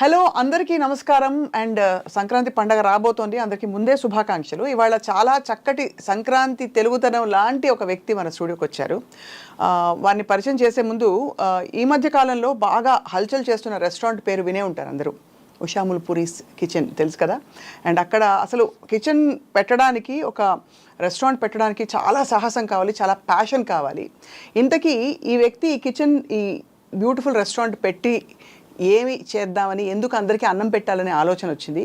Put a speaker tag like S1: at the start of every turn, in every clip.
S1: Hello అందరికీ నమస్కారం and Sankranti పండగ రాబోతోంది. అందరికీ ముందే శుభాకాంక్షలు. ఇవాళ చాలా చక్కటి సంక్రాంతి తెలుగుతనం లాంటి ఒక వ్యక్తి మన స్టూడియోకి వచ్చారు. వారిని పరిచయం చేసే ముందు ఈ మధ్య కాలంలో బాగా హల్చల్ చేస్తున్న రెస్టారెంట్ పేరు వినే ఉంటారు అందరూ. ఉషాముల్ పూరీస్ కిచెన్ తెలుసు కదా. అండ్ అక్కడ అసలు కిచెన్ పెట్టడానికి, ఒక రెస్టారెంట్ పెట్టడానికి చాలా సాహసం కావాలి, చాలా ప్యాషన్ కావాలి. ఇంతకీ ఈ వ్యక్తి ఈ కిచెన్, ఈ బ్యూటిఫుల్ రెస్టారెంట్ పెట్టి ఏమి చేద్దామని, ఎందుకు అందరికీ అన్నం పెట్టాలనే ఆలోచన వచ్చింది.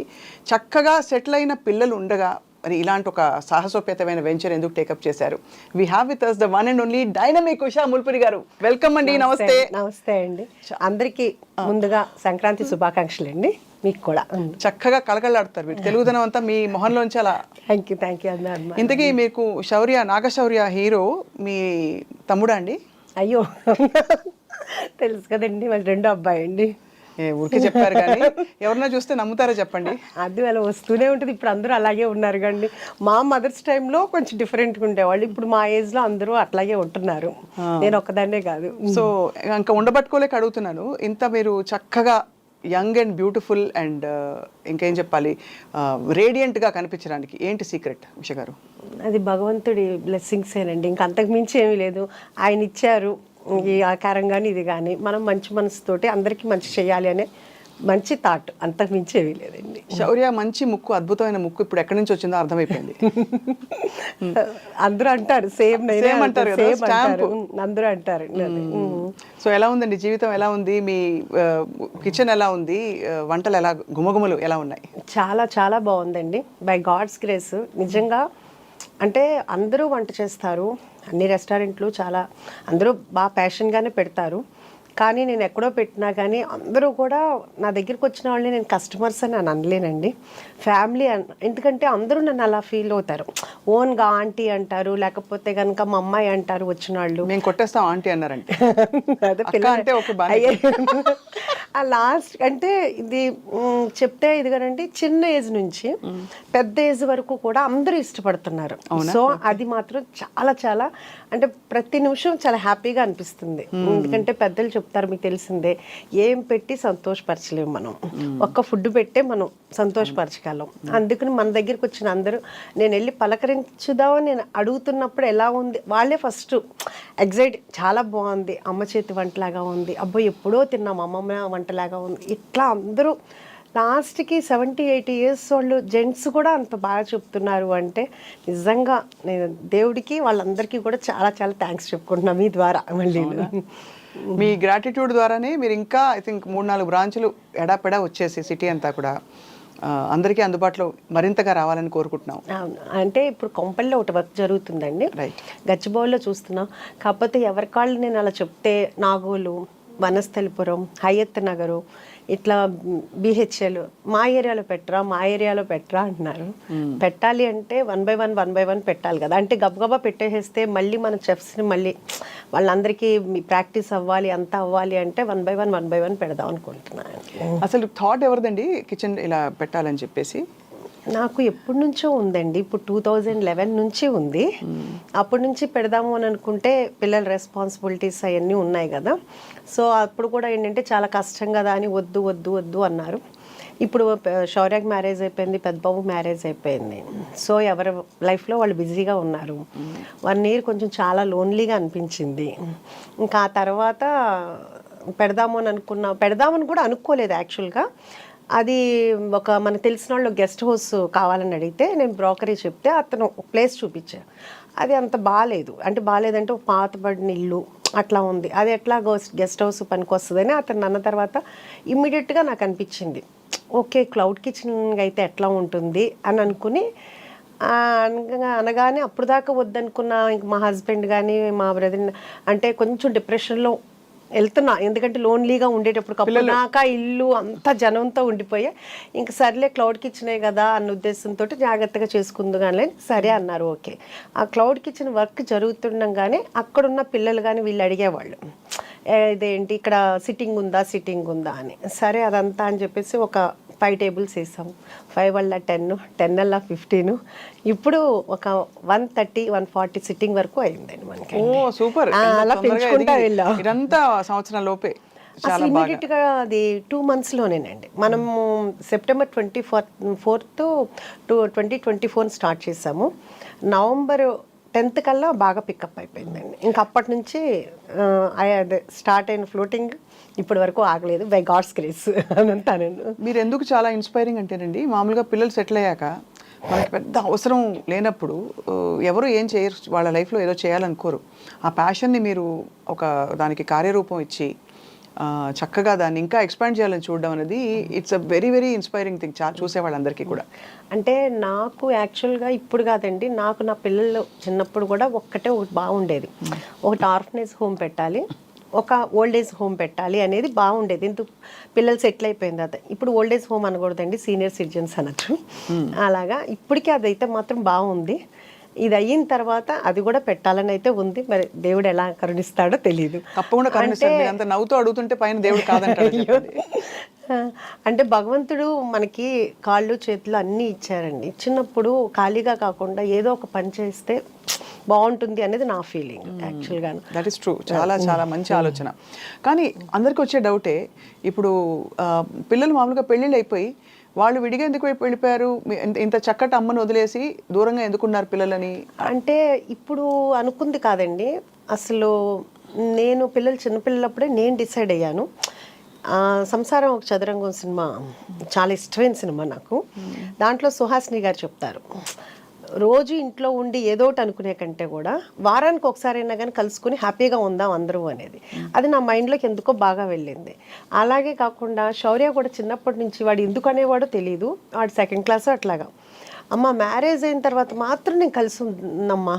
S1: చక్కగా సెటిల్ అయిన పిల్లలు ఉండగా మరి ఇలాంటి ఒక సాహసోపేతమైన వెంచర్ ఎందుకు టేకప్ చేశారు? We have with us the one and only dynamic Usha Mulpuri garu. Welcome అండి. నమస్తే.
S2: నమస్తే అండి. అందరికీ ముందుగా సంక్రాంతి శుభాకాంక్షలు అండి. మీకు కూడా
S1: చక్కగా కలకలాడుతారు మీరు. తెలుగుదనం అంతా మీ మొహంలోంచి అలా.
S2: థ్యాంక్ యూ అన్నారు.
S1: ఇంతకీ మీకు శౌర్య, నాగశౌర్య హీరో మీ తమ్ముడా అండి?
S2: అయ్యో తెలుసు కదండి, వాళ్ళ రెండో అబ్బాయి అండి.
S1: ఊరికే చెప్పారు కానీ ఎవరన్నా చూస్తే నమ్ముతారా చెప్పండి?
S2: అది అలా వస్తూనే ఉంటుంది. ఇప్పుడు అందరూ అలాగే ఉన్నారు కండి. మా మదర్స్ టైంలో కొంచెం డిఫరెంట్గా ఉండేవాళ్ళు. ఇప్పుడు మా ఏజ్లో అందరూ అట్లాగే ఉంటున్నారు. నేను ఒక్కదాన్నే కాదు.
S1: సో ఇంకా ఉండబట్టుకోలేక అడుగుతున్నాను. ఇంత మీరు చక్కగా యంగ్ అండ్ బ్యూటిఫుల్ అండ్ ఇంకేం చెప్పాలి, రేడియంట్గా కనిపించడానికి ఏంటి సీక్రెట్ ఉష గారు?
S2: అది భగవంతుడి బ్లెస్సింగ్సేనండి. ఇంకా అంతకు మించి ఏమీ లేదు. ఆయన ఇచ్చారు ఈ ఆకారం కానీ ఇది కానీ. మనం మంచి మనసుతోటి అందరికీ మంచి చేయాలి అనే మంచి థాట్, అంతకు మించి ఏమీ లేదండి.
S1: శౌర్య మంచి ముక్కు, అద్భుతమైన ముక్కు ఇప్పుడు ఎక్కడి నుంచి వచ్చిందో అర్థమైపోయింది.
S2: అందరూ అంటారు సేమ్
S1: అంటారు,
S2: అందరూ అంటారు.
S1: సో ఎలా ఉందండి జీవితం? ఎలా ఉంది మీ కిచెన్? ఎలా ఉంది వంటలు? ఎలా గుమగుమలు ఎలా ఉన్నాయి?
S2: చాలా చాలా బాగుందండి. By God's grace. నిజంగా అంటే అందరూ వంట చేస్తారు, అన్ని రెస్టారెంట్లు చాలా అందరూ బాగా ప్యాషన్గానే పెడతారు. కానీ నేను ఎక్కడో పెట్టినా కానీ అందరూ కూడా నా దగ్గరికి వచ్చిన వాళ్ళని నేను కస్టమర్స్ అని నేను అనలేనండి, ఫ్యామిలీ ఎందుకంటే అందరూ నన్ను అలా ఫీల్ అవుతారు. ఓన్గా ఆంటీ అంటారు, లేకపోతే కనుక మా అమ్మాయి అంటారు వచ్చిన వాళ్ళు.
S1: మేము కొట్టేస్తాం ఆంటీ అన్నారంటే
S2: లాస్ట్ అంటే ఇది చెప్తే ఇదిగానండి, చిన్న ఏజ్ నుంచి పెద్ద ఏజ్ వరకు కూడా అందరూ ఇష్టపడుతున్నారు. సో అది మాత్రం చాలా చాలా అంటే ప్రతి నిమిషం చాలా హ్యాపీగా అనిపిస్తుంది. ఎందుకంటే పెద్దలు చెప్తారు, మీకు తెలిసిందే, ఏం పెట్టి సంతోషపరచలేము మనం, ఒక్క ఫుడ్ పెట్టే మనం సంతోషపరచగలం. అందుకని మన దగ్గరికి వచ్చిన అందరూ నేను వెళ్ళి పలకరించుదామని నేను అడుగుతున్నప్పుడు ఎలా ఉంది వాళ్ళే ఫస్ట్ ఎగ్జైట్, చాలా బాగుంది, అమ్మ చేతి వంటలాగా ఉంది, అబ్బో ఎప్పుడో తిన్నాం అమ్మమ్మ వంటలాగా ఉంది, ఇట్లా అందరూ లాస్ట్కి 70-80 years వాళ్ళు జెంట్స్ కూడా అంత బాగా చెప్తున్నారు అంటే నిజంగా నేను దేవుడికి వాళ్ళందరికీ కూడా చాలా చాలా థ్యాంక్స్ చెప్పుకుంటున్నా మీ ద్వారా. మళ్ళీ
S1: మీ గ్రాటిట్యూడ్ ద్వారానే మీరు ఇంకా ఐ థింక్ 3-4 బ్రాంచులు ఎడాపెడా వచ్చేసి సిటీ అంతా కూడా అందరికీ అందుబాటులో మరింతగా రావాలని కోరుకుంటున్నాం.
S2: అవును, అంటే ఇప్పుడు కొంపల్లో ఒకటి వర్క్ జరుగుతుందండి, గచ్చిబౌలిలో చూస్తున్నాం. కాకపోతే ఎవరికాళ్ళు నేను అలా చెప్తే నాగోలు, వనస్థలిపురం, హయత్ నగరు, ఇట్లా బిహెచ్ఎల్ మా ఏరియాలో పెట్టరా అంటున్నారు. పెట్టాలి అంటే 1 by 1 పెట్టాలి కదా. అంటే గబగబా పెట్టేసేస్తే మళ్ళీ మన చెఫ్స్ని మళ్ళీ వాళ్ళందరికీ ప్రాక్టీస్ అవ్వాలి, అంతా అవ్వాలి అంటే 1 by 1 పెడదాం అనుకుంటున్నాను.
S1: అసలు థాట్ ఎవరిదండి కిచెన్ ఇలా పెట్టాలని చెప్పేసి?
S2: నాకు ఎప్పటి నుంచో ఉందండి. ఇప్పుడు 2011 నుంచి ఉంది. అప్పటి నుంచి పెడదాము అని అనుకుంటే పిల్లల రెస్పాన్సిబిలిటీస్ అవన్నీ ఉన్నాయి కదా. సో అప్పుడు కూడా ఏంటంటే చాలా కష్టం కదా అని వద్దు వద్దు వద్దు అన్నారు. ఇప్పుడు శౌర్యకి మ్యారేజ్ అయిపోయింది, పెద్దబాబు మ్యారేజ్ అయిపోయింది. సో ఎవరి లైఫ్లో వాళ్ళు బిజీగా ఉన్నారు. 1 year కొంచెం చాలా లోన్లీగా అనిపించింది. ఇంకా ఆ తర్వాత పెడదామని కూడా అనుకోలేదు యాక్చువల్గా. అది ఒక మనకు తెలిసిన వాళ్ళు గెస్ట్ హౌస్ కావాలని అడిగితే నేను బ్రోకరీ చెప్తే అతను ప్లేస్ చూపించాను. అది అంత బాగాలేదంటే ఒక పాతబడిన ఇల్లు అట్లా ఉంది, అది ఎట్లా గెస్ట్ హౌస్ పనికి వస్తుందని అతను అన్న తర్వాత ఇమ్మీడియట్గా నాకు అనిపించింది, ఓకే క్లౌడ్ కిచెన్ అయితే ఎట్లా ఉంటుంది అని అనుకుని అనగానే అప్పుడు దాకా వద్దనుకున్న ఇంక మా హస్బెండ్ కానీ మా బ్రదర్ అంటే కొంచెం డిప్రెషన్లో వెళ్తున్నా. ఎందుకంటే లోన్లీగా ఉండేటప్పుడు నాక ఇల్లు అంతా జనంతో ఉండిపోయా. ఇంక సర్లే క్లౌడ్ కిచెనే కదా అన్న ఉద్దేశంతో జాగ్రత్తగా చేసుకుందు కానీ సరే అన్నారు. ఓకే, ఆ క్లౌడ్ కిచెన్ వర్క్ జరుగుతుండగానే అక్కడున్న పిల్లలు కానీ వీళ్ళు అడిగేవాళ్ళు, ఇదేంటి ఇక్కడ సిట్టింగ్ ఉందా అని. సరే అదంతా అని చెప్పేసి ఒక 5 tables వేసాం. 5 వల్ల 10, 10 వల్ల 15, ఇప్పుడు ఒక 130-140 సిట్టింగ్ వరకు అయిందండి మనకి.
S1: సూపర్.
S2: అలా పెంచుకుంటా వెళ్ళాం.
S1: ఇదంతా సంవత్సరం లోపే
S2: అసలు ఇమీడియట్ గా అది 2 months లోనేనండి. మనము సెప్టెంబర్ 24th 2024 స్టార్ట్ చేసాము. నవంబర్ 10th కల్లా బాగా పికప్ అయిపోయిందండి. ఇంకా అప్పటి నుంచి అదే స్టార్ట్ అయిన ఫ్లోటింగ్ ఇప్పటి వరకు ఆగలేదు, బై గాడ్స్ గ్రేస్ అని అంటానండి.
S1: మీరు ఎందుకు చాలా ఇన్స్పైరింగ్ అంటేనండి, మామూలుగా పిల్లలు సెటిల్ అయ్యాక మనకి పెద్ద అవసరం లేనప్పుడు ఎవరు ఏం చేయరు, వాళ్ళ లైఫ్లో ఏదో చేయాలనుకోరు. ఆ ప్యాషన్ని మీరు ఒక దానికి కార్యరూపం ఇచ్చి చక్కగా దాన్ని ఇంకా ఎక్స్పాండ్ చేయాలని చూడడం అనేది it's a very very inspiring thing చూసే వాళ్ళందరికీ కూడా.
S2: అంటే నాకు యాక్చువల్గా ఇప్పుడు కాదండి, నాకు నా పిల్లలు చిన్నప్పుడు కూడా ఒకటి బాగుండేది. ఒకటి ఆర్ఫనేజ్ హోమ్ పెట్టాలి, ఒక ఓల్డ్ ఏజ్ హోమ్ పెట్టాలి అనేది బాగుండేది. ఎందుకు పిల్లలు సెటిల్ అయిపోయింది అది. ఇప్పుడు ఓల్డ్ ఏజ్ హోమ్ అనకూడదండి, సీనియర్ సిటిజన్స్ అనొచ్చు. అలాగా ఇప్పటికీ అదైతే మాత్రం బాగుంది. ఇది అయిన తర్వాత అది కూడా పెట్టాలని అయితే ఉంది. మరి దేవుడు ఎలా కరుణిస్తాడో తెలియదు.
S1: తప్పకుండా కరుణిస్తాడు. మీరు అంత నవ్వుతూ అడుగుతుంటే పైన దేవుడు కాదంటాడు.
S2: అంటే భగవంతుడు మనకి కాళ్ళు చేతులు అన్నీ ఇచ్చారండి. ఇచ్చినప్పుడు ఖాళీగా కాకుండా ఏదో ఒక పని చేస్తే బాగుంటుంది అనేది నా ఫీలింగ్ యాక్చువల్గా.
S1: That is true. చాలా చాలా మంచి ఆలోచన. కానీ అందరికి వచ్చే డౌటే, ఇప్పుడు పిల్లలు మామూలుగా పెళ్ళిళ్ళు అయిపోయి వాళ్ళు విడిగా ఎందుకు వెళ్ళిపోయారు, ఇంత చక్కటి అమ్మను వదిలేసి దూరంగా ఎందుకున్నారు పిల్లలని?
S2: అంటే ఇప్పుడు అనుకుంది కాదండి, అసలు నేను పిల్లలు చిన్నపిల్లలప్పుడే నేను డిసైడ్ అయ్యాను. సంసారం ఒక చదరంగం సినిమా చాలా ఇష్టమైన సినిమా నాకు. దాంట్లో సుహాసిని గారు చెప్తారు, రోజు ఇంట్లో ఉండి ఏదో ఒకటి అనుకునే కంటే కూడా వారానికి ఒకసారి అయినా కానీ కలుసుకుని హ్యాపీగా ఉందాం అందరూ అనేది. అది నా మైండ్లోకి ఎందుకో బాగా వెళ్ళింది. అలాగే కాకుండా శౌర్య కూడా చిన్నప్పటి నుంచి వాడు ఎందుకు అనేవాడో తెలియదు, వాడు 2nd class అట్లాగా. అమ్మ మ్యారేజ్ అయిన తర్వాత మాత్రం నేను కలిసి ఉన్నమ్మా,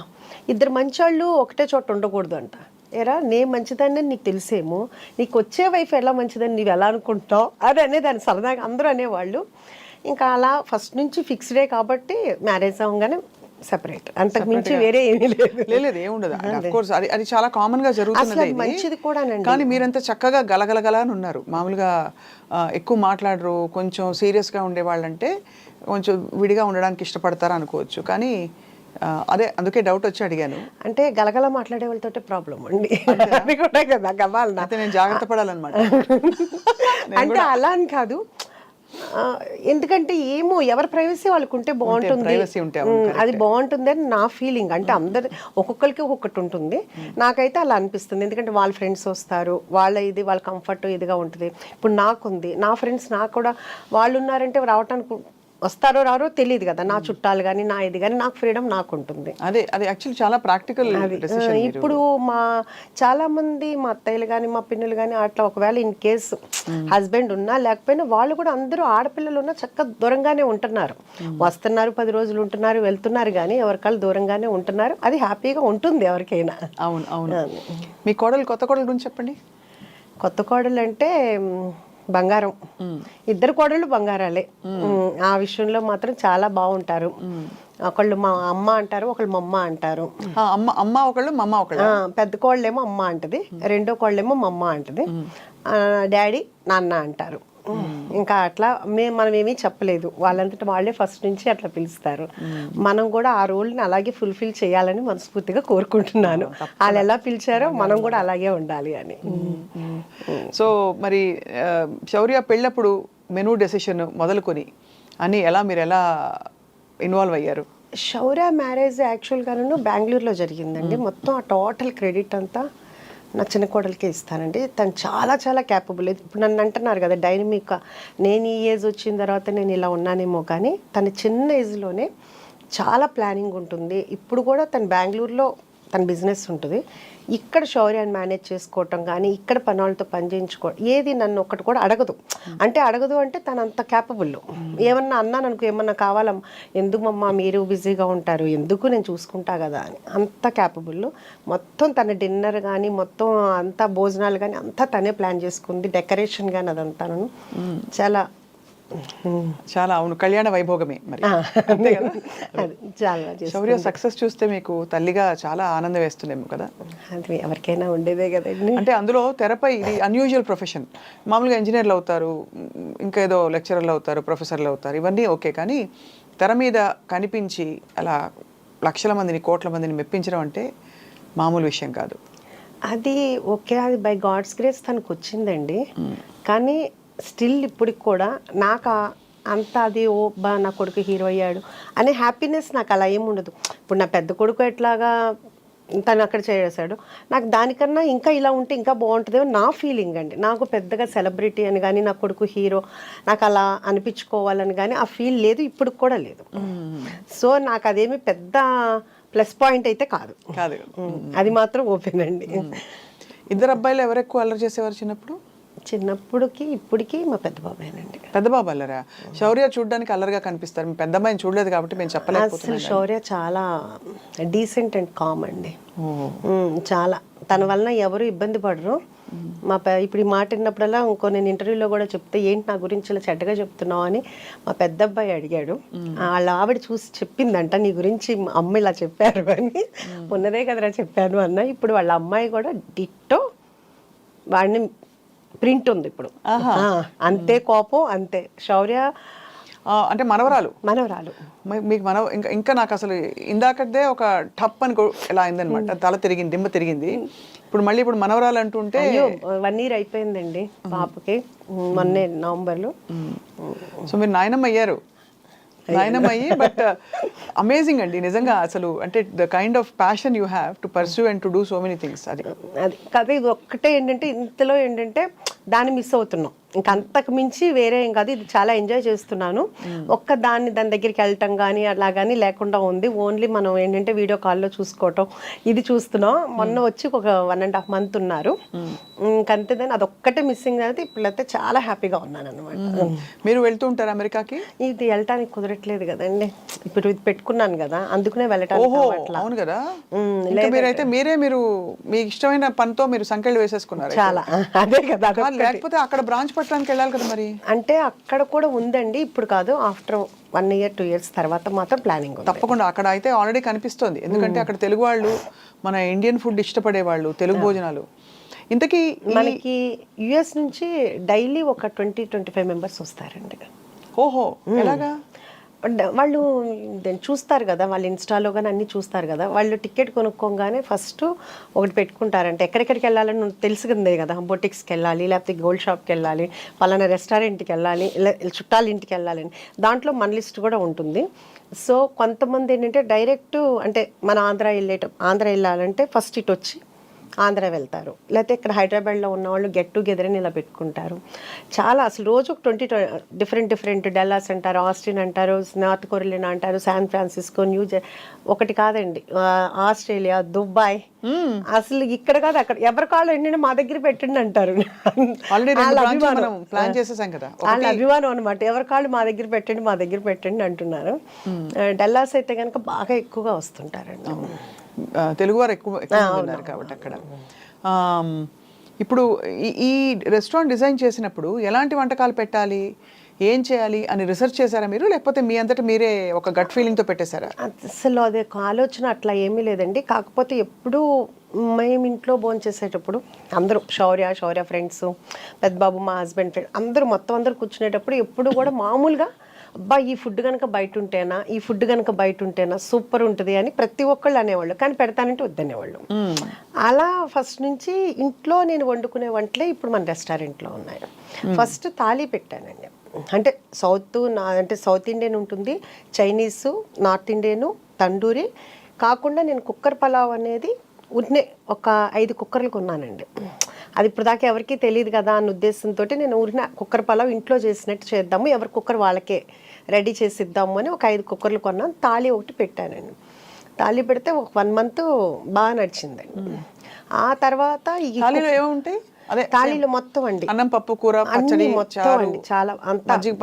S2: ఇద్దరు మంచోళ్ళు ఒకటే చోట ఉండకూడదు అంట. ఏరా నేను మంచిదాన్ని నీకు తెలిసేమో, నీకు వచ్చే వైఫ్ ఎలా మంచిదని నీవు ఎలా అనుకుంటావు అది అనేదాన్ని సరదాగా అందరూ అనేవాళ్ళు. ఇంకా అలా ఫస్ట్ నుంచి ఫిక్స్డే కాబట్టి మ్యారేజ్ అవ్వగానే సెపరేట్, అంతకు మించి వేరే ఏమీ
S1: లేదు. ఏముండదు. అది చాలా కామన్ గా జరుగుతున్నది,
S2: మంచిది కూడా.
S1: కానీ మీరంతా చక్కగా గలగలగలా అని ఉన్నారు. మామూలుగా ఎక్కువ మాట్లాడరు, కొంచెం సీరియస్ గా ఉండేవాళ్ళంటే కొంచెం విడిగా ఉండడానికి ఇష్టపడతారు అనుకోవచ్చు. కానీ అదే అందుకే డౌట్ వచ్చి అడిగాను.
S2: అంటే గలగల మాట్లాడే వాళ్ళతో ప్రాబ్లం అండి, అది కూడా కదా గవాలన.
S1: అయితే నేను జాగ్రత్త పడాలన్నమాట.
S2: అంటే అలా అని కాదు, ఎందుకంటే ఏమో ఎవరి ప్రైవసీ వాళ్ళకు ఉంటే బాగుంటుంది, అది బాగుంటుంది అని నా ఫీలింగ్. అంటే అందరు ఒక్కొక్కరికి ఒక్కొక్కటి ఉంటుంది, నాకైతే అలా అనిపిస్తుంది. ఎందుకంటే వాళ్ళ ఫ్రెండ్స్ వస్తారు, వాళ్ళ కంఫర్ట్ ఇదిగా ఉంటుంది. ఇప్పుడు నాకుంది, నా ఫ్రెండ్స్ నాకు కూడా వాళ్ళు ఉన్నారంటే రావటానికి వస్తారో రారో తెలియదు కదా, నా చుట్టాలు కానీ నా ఇది కానీ, నాకు ఫ్రీడమ్ నాకు ఉంటుంది.
S1: అదే అది యాక్చువల్లీ చాలా ప్రాక్టికల్.
S2: ఇప్పుడు మా చాలా మంది మా అత్తయ్యలు కానీ మా పిన్నులు కానీ అట్లా ఒకవేళ ఇన్ కేసు హస్బెండ్ ఉన్నా లేకపోయినా వాళ్ళు కూడా అందరూ ఆడపిల్లలు ఉన్నా చక్కగా దూరంగానే ఉంటున్నారు, వస్తున్నారు 10 రోజులు ఉంటున్నారు వెళ్తున్నారు, కానీ ఎవరికాళ్ళు దూరంగానే ఉంటున్నారు. అది హ్యాపీగా ఉంటుంది ఎవరికైనా.
S1: అవును అవును. మీ కోడలు, కొత్త కోడలు గురించి చెప్పండి.
S2: కొత్త కోడలు అంటే బంగారం, ఇద్దరు కోడళ్ళు బంగారాలే. ఆ విషయంలో మాత్రం చాలా బాగుంటారు. ఒకళ్ళు మా అమ్మ అంటారు, ఒకళ్ళు మమ్మ అంటారు.
S1: అమ్మ ఒకళ్ళు మమ్మ ఒకళ్ళు.
S2: పెద్ద కోళ్ళేమో అమ్మ అంటది, రెండో కోళ్ళేమో మమ్మ అంటది, డాడీ నాన్న అంటారు. ఇంకా అట్లా మనం ఏమీ చెప్పలేదు, వాళ్ళంతటా వాళ్ళే ఫస్ట్ నుంచి అట్లా పిలుస్తారు. మనం కూడా ఆ రోల్ని అలాగే ఫుల్ఫిల్ చేయాలని మనస్ఫూర్తిగా కోరుకుంటున్నాను. వాళ్ళు ఎలా పిలిచారో మనం కూడా అలాగే ఉండాలి అని.
S1: సో మరి శౌర్య పెళ్ళప్పుడు మెనూ డెసిషన్ మొదలుకొని అని మీరు ఎలా ఇన్వాల్వ్ అయ్యారు?
S2: శౌర్య మ్యారేజ్ యాక్చువల్గా బెంగళూరులో జరిగిందండి. మొత్తం ఆ టోటల్ క్రెడిట్ అంతా నా చిన్న కోడలికే ఇస్తానండి. తను చాలా చాలా క్యాపబుల్. ఇప్పుడు నన్ను అంటున్నారు కదా డైనమిక్, నేను ఈ ఏజ్ వచ్చిన తర్వాత నేను ఇలా ఉన్నానేమో, కానీ తన చిన్న ఏజ్లోనే చాలా ప్లానింగ్ ఉంటుంది. ఇప్పుడు కూడా తను బెంగళూరులో తన బిజినెస్ ఉంటుంది, ఇక్కడ శౌర్యాన్ని మేనేజ్ చేసుకోవటం కానీ ఇక్కడ పనులతో పని చేయించుకోవడం, ఏది నన్ను ఒక్కటి కూడా అడగదు. అంటే తను అంత క్యాపబుల్. ఏమన్నా అన్నాను అనుకో, ఏమన్నా కావాలమ్మా, ఎందుకమ్మా మీరు బిజీగా ఉంటారు, ఎందుకు నేను చూసుకుంటా కదా అని, అంత క్యాపబుల్. మొత్తం తన డిన్నర్ కానీ మొత్తం అంతా భోజనాలు కానీ అంతా తనే ప్లాన్ చేసుకుంది, డెకరేషన్ కానీ అదంతా చాలా
S1: చాలా. అవును, కళ్యాణ వైభోగమే మరి, అంతే కదా. శౌర్య సక్సెస్ చూస్తే మీకు తల్లిగా చాలా ఆనందం వేస్తుందేమో కదా?
S2: అది ఎవరికైనా ఉండేదే కదండి.
S1: అంటే అందులో తెరపై ఇది అన్యూజువల్ ప్రొఫెషన్. మామూలుగా ఇంజనీర్లు అవుతారు, ఇంకా ఏదో లెక్చరర్లు అవుతారు, ప్రొఫెసర్లు అవుతారు, ఇవన్నీ ఓకే. కానీ తెర మీద కనిపించి అలా లక్షల మందిని, కోట్ల మందిని మెప్పించడం అంటే మామూలు విషయం కాదు.
S2: అది ఓకే, అది బై గాడ్స్ గ్రేస్ తనకు వచ్చిందండి. కానీ స్టిల్ ఇప్పటికి కూడా నాకు అంత అది ఓ బా నా కొడుకు హీరో అయ్యాడు అనే హ్యాపీనెస్ నాకు అలా ఏమి ఉండదు. ఇప్పుడు నా పెద్ద కొడుకు ఎట్లాగా తను అక్కడ చేశాడు, నాకు దానికన్నా ఇంకా ఇలా ఉంటే ఇంకా బాగుంటుందేమో నా ఫీలింగ్ అండి. నాకు పెద్దగా సెలబ్రిటీ అని కానీ నా కొడుకు హీరో నాకు అలా అనిపించుకోవాలని కానీ ఆ ఫీల్ లేదు, ఇప్పుడు కూడా లేదు. సో నాకు అదేమి పెద్ద ప్లస్ పాయింట్ అయితే కాదు. అది మాత్రం ఓపెన్ అండి.
S1: ఇద్దరు అబ్బాయిలు ఎవరు ఎక్కువ అల్లరి చేసేవారు చిన్నప్పుడు?
S2: చిన్నప్పుడుకి ఇప్పటికి మా పెద్ద బాబాయేనండి.
S1: పెద్ద బాబు అల్లరా? శౌర్య చూడడానికి అల్లరిగా కనిపిస్తారు, మీ పెద్ద అమ్మాయిని చూడలేదు కాబట్టి మేము చెప్పలేకపోతున్నాం.
S2: అసలు శౌర్య చాలా డీసెంట్ అండ్ కామ్ అండి. చాలా తన వలన ఎవరు ఇబ్బంది పడరు. ఇప్పుడు ఈ మాట విన్నప్పుడల్లా ఇంకో నేను ఇంటర్వ్యూలో కూడా చెప్తే ఏంటి నా గురించి ఇలా చెడ్డగా చెప్తున్నావు అని మా పెద్ద అబ్బాయి అడిగాడు. వాళ్ళ ఆవిడ చూసి చెప్పిందంట నీ గురించి అమ్మ ఇలా చెప్పారు అని. ఉన్నదే కదరా చెప్పాను అన్న. ఇప్పుడు వాళ్ళ అమ్మాయి కూడా డిట్టో వాడిని ప్రింట్ ఉంది ఇప్పుడు. అంతే కోపం, అంతే. శౌర్య
S1: అంటే మనవరాలు మీకు ఇంకా నాకు అసలు ఇందాకదే ఒక టప్ అని ఎలా అయిందనమాట, తల తిరిగింది, దిమ్మ తిరిగింది. ఇప్పుడు మనవరాలు అంటుంటే
S2: 1 year అయిపోయిందండి పాపకి, మొన్నే నవంబర్లో.
S1: సో మీరు నాయనమ్మ అయ్యారు. బట్ అమేజింగ్ అండి నిజంగా. అసలు అంటే the kind of passion you have to pursue and to do so many things. అది
S2: కదా, ఇది ఒక్కటే ఏంటంటే ఇంతలో ఏంటంటే దాన్ని మిస్ అవుతున్నాం. ఇంకా అంతకు మించి వేరే ఏం కాదు. ఇది చాలా ఎంజాయ్ చేస్తున్నాను. దాని దగ్గరికి వెళ్ళటం కానీ అలా కానీ లేకుండా ఉంది. ఓన్లీ మనం ఏంటంటే వీడియో కాల్లో చూసుకోవటం ఇది చూస్తున్నాం. మొన్న వచ్చి ఒక 1.5 months ఉన్నారు. ఇంకంతేదాన్ని అదొక్కటే మిస్సింగ్ అయితే. ఇప్పుడైతే చాలా హ్యాపీగా ఉన్నాను అనమాట.
S1: మీరు వెళ్తూ ఉంటారు అమెరికాకి?
S2: ఇది వెళ్ళటానికి కుదరట్లేదు కదండి. ఇప్పుడు ఇది పెట్టుకున్నాను కదా, అందుకనే వెళ్ళటానికి.
S1: అవును కదా. మీరైతే మీరు మీకు ఇష్టమైన పనితో మీరు సంకెళ్ళు వేసేసుకున్నారు
S2: చాలా. అదే కదా.
S1: లేకపోతే అక్కడ బ్రాంచ్ పట్టడానికి వెళ్ళాలి కదా మరి.
S2: అంటే అక్కడ కూడా ఉందండి, ఇప్పుడు కాదు. ఆఫ్టర్ 1 year 2 years తర్వాత మాత్రం ప్లానింగ్.
S1: తప్పకుండా అక్కడ అయితే ఆల్రెడీ కనిపిస్తోంది. ఎందుకంటే అక్కడ తెలుగు వాళ్ళు, మన ఇండియన్ ఫుడ్ ఇష్టపడే వాళ్ళు, తెలుగు భోజనాలు. ఇంతకీ
S2: మనకి యుఎస్ నుంచి డైలీ ఒక 20-25 members వస్తారండి.
S1: ఓహో, ఎలాగా?
S2: వాళ్ళు చూస్తారు కదా, వాళ్ళు ఇన్స్టాలో కానీ అన్నీ చూస్తారు కదా. వాళ్ళు టికెట్ కొనుక్కోగానే ఫస్ట్ ఒకటి పెట్టుకుంటారంటే ఎక్కడెక్కడికి వెళ్ళాలని తెలుసుకుందే కదా. బొటిక్స్కి వెళ్ళాలి, లేకపోతే గోల్డ్ షాప్కి వెళ్ళాలి, పలానా రెస్టారెంట్కి వెళ్ళాలి, చుట్టాల ఇంటికి వెళ్ళాలని. దాంట్లో మన లిస్ట్ కూడా ఉంటుంది. సో కొంతమంది ఏంటంటే డైరెక్ట్ అంటే మన ఆంధ్ర వెళ్ళాలంటే ఫస్ట్ ఇటు వచ్చి ఆంధ్ర వెళ్తారు, లేకపోతే ఇక్కడ హైదరాబాద్లో ఉన్న వాళ్ళు గెట్ టుగెదర్ అని ఇలా పెట్టుకుంటారు. చాలా అసలు రోజు ఒక 20 డిఫరెంట్ డల్లాస్ అంటారు, ఆస్టిన్ అంటారు, నార్త్ కొరియా అంటారు, శాన్ ఫ్రాన్సిస్కో, ఒకటి కాదండి, ఆస్ట్రేలియా, దుబాయ్. అసలు ఇక్కడ కాదు అక్కడ ఎవరి కాళ్ళు ఏంటంటే మా దగ్గర పెట్టండి అంటారు. వాళ్ళ అభిమానం అనమాట. ఎవరి కాళ్ళు మా దగ్గర పెట్టండి అంటున్నారు. డల్లాస్ అయితే కనుక బాగా ఎక్కువగా వస్తుంటారండి.
S1: తెలుగువారు ఎక్కువ ఉన్నారు కాబట్టి అక్కడ. ఇప్పుడు ఈ రెస్టారెంట్ డిజైన్ చేసినప్పుడు ఎలాంటి వంటకాలు పెట్టాలి, ఏం చేయాలి అని రీసెర్చ్ చేశారా మీరు, లేకపోతే మీ అంతటా మీరే ఒక గట్ ఫీలింగ్తో పెట్టేశారా?
S2: అసలు అదే ఆలోచన అట్లా ఏమీ లేదండి. కాకపోతే ఎప్పుడు మేము ఇంట్లో భోంచేసేటప్పుడు అందరూ శౌర్య ఫ్రెండ్స్, పెద్దబాబు మా హస్బెండ్ ఫ్రెండ్ అందరూ కూర్చునేటప్పుడు ఎప్పుడు కూడా మామూలుగా అబ్బా ఈ ఫుడ్ కనుక బయట ఉంటేనా సూపర్ ఉంటుంది అని ప్రతి ఒక్కళ్ళు అనేవాళ్ళు. కానీ పెడతానంటే వద్దనేవాళ్ళు. అలా ఫస్ట్ నుంచి ఇంట్లో నేను వండుకునే వంటలే ఇప్పుడు మన రెస్టారెంట్లో ఉన్నాయి. ఫస్ట్ థాలీ పెట్టానండి. అంటే సౌత్ ఇండియన్ ఉంటుంది, చైనీసు, నార్త్ ఇండియను, తండూరి కాకుండా నేను కుక్కర్ పలావ్ అనేది ఒక 5 కుక్కర్లు కొన్నానండి. అది ఇప్పుడు దాకా ఎవరికి తెలియదు కదా అన్న ఉద్దేశంతో నేను కుక్కర్ పలావ్ ఇంట్లో చేసినట్టు చేద్దాము, ఎవరి కుక్కర్ వాళ్ళకే రెడీ చేసి ఇద్దాము అని ఒక 5 కుక్కర్లు కొన్నాను. తాళి ఒకటి పెట్టానండి. తాళి పెడితే ఒక 1 month బాగా నడిచిందండి. ఆ తర్వాత ఈ తాళీలో మొత్తం అండి
S1: అన్నం, పప్పు, కూర,
S2: అన్ని మొత్తం అండి. చాలా మజ్జిగ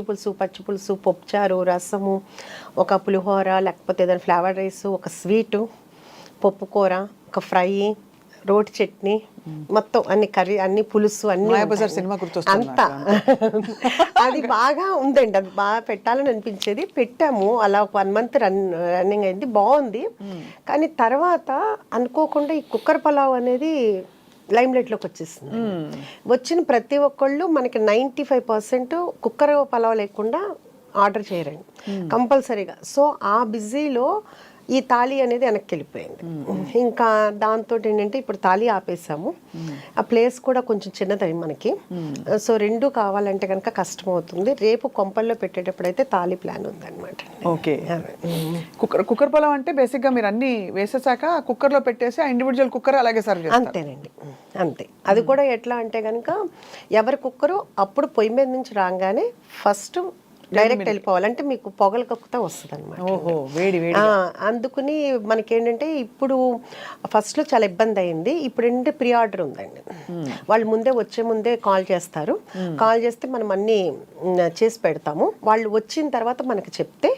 S2: పులుసు, పచ్చి పులుసు, పప్పుచారు, రసము, ఒక పులిహోర, లేకపోతే ఏదైనా ఫ్లేవర్ రైస్, ఒక స్వీటు, పప్పు కూర, ఒక ఫ్రై, రోటి చట్నీ, మొత్తం అన్ని కర్రీ, అన్ని పులుసు, అన్ని అంతా. అది బాగా ఉందండి. అది బాగా పెట్టాలని అనిపించేది. పెట్టాము. అలా ఒక 1 month రన్నింగ్ అయింది, బాగుంది. కానీ తర్వాత అనుకోకుండా ఈ కుక్కర్ పలావ్ అనేది లైమ్లైట్లోకి వచ్చేసింది. వచ్చిన ప్రతి ఒక్కళ్ళు మనకి 95% కుక్కర్ పలావ్ లేకుండా ఆర్డర్ చేయరండి కంపల్సరీగా. సో ఆ బిజీలో ఈ తాళి అనేది వెనక్కి వెళ్ళిపోయింది. ఇంకా దాంతో ఏంటంటే ఇప్పుడు తాళి ఆపేసాము. ఆ ప్లేస్ కూడా కొంచెం చిన్నది మనకి. సో రెండు కావాలంటే కనుక కష్టం అవుతుంది. రేపు కొంపల్లో పెట్టేటప్పుడు అయితే తాళి ప్లాన్ ఉందన్నమాట.
S1: ఓకే. కుక్కర్ పొలం అంటే బేసిక్గా మీరు అన్ని వేసేసాక కుక్కర్లో పెట్టేసి ఆ ఇండివిజువల్ కుక్కర్ అలాగే సర్వ్ చేస్తారు.
S2: అంతేనండి, అంతే. అది కూడా ఎట్లా అంటే కనుక ఎవరి కుక్కరు అప్పుడు పొయ్యి మీద నుంచి రాగానే ఫస్ట్ డైరెక్ట్ వెళ్ళిపోవాలి. అంటే మీకు పొగలు కక్కుతా వస్తుంది అనమాట.
S1: ఓహో, వేడి వేడి.
S2: అందుకుని మనకేంటంటే ఇప్పుడు ఫస్ట్లో చాలా ఇబ్బంది అయింది. ఇప్పుడు ఏంటంటే ప్రీ ఆర్డర్ ఉందండి. వాళ్ళు ముందే వచ్చే ముందే కాల్ చేస్తారు. కాల్ చేస్తే మనం అన్నీ చేసి పెడతాము. వాళ్ళు వచ్చిన తర్వాత మనకి చెప్తే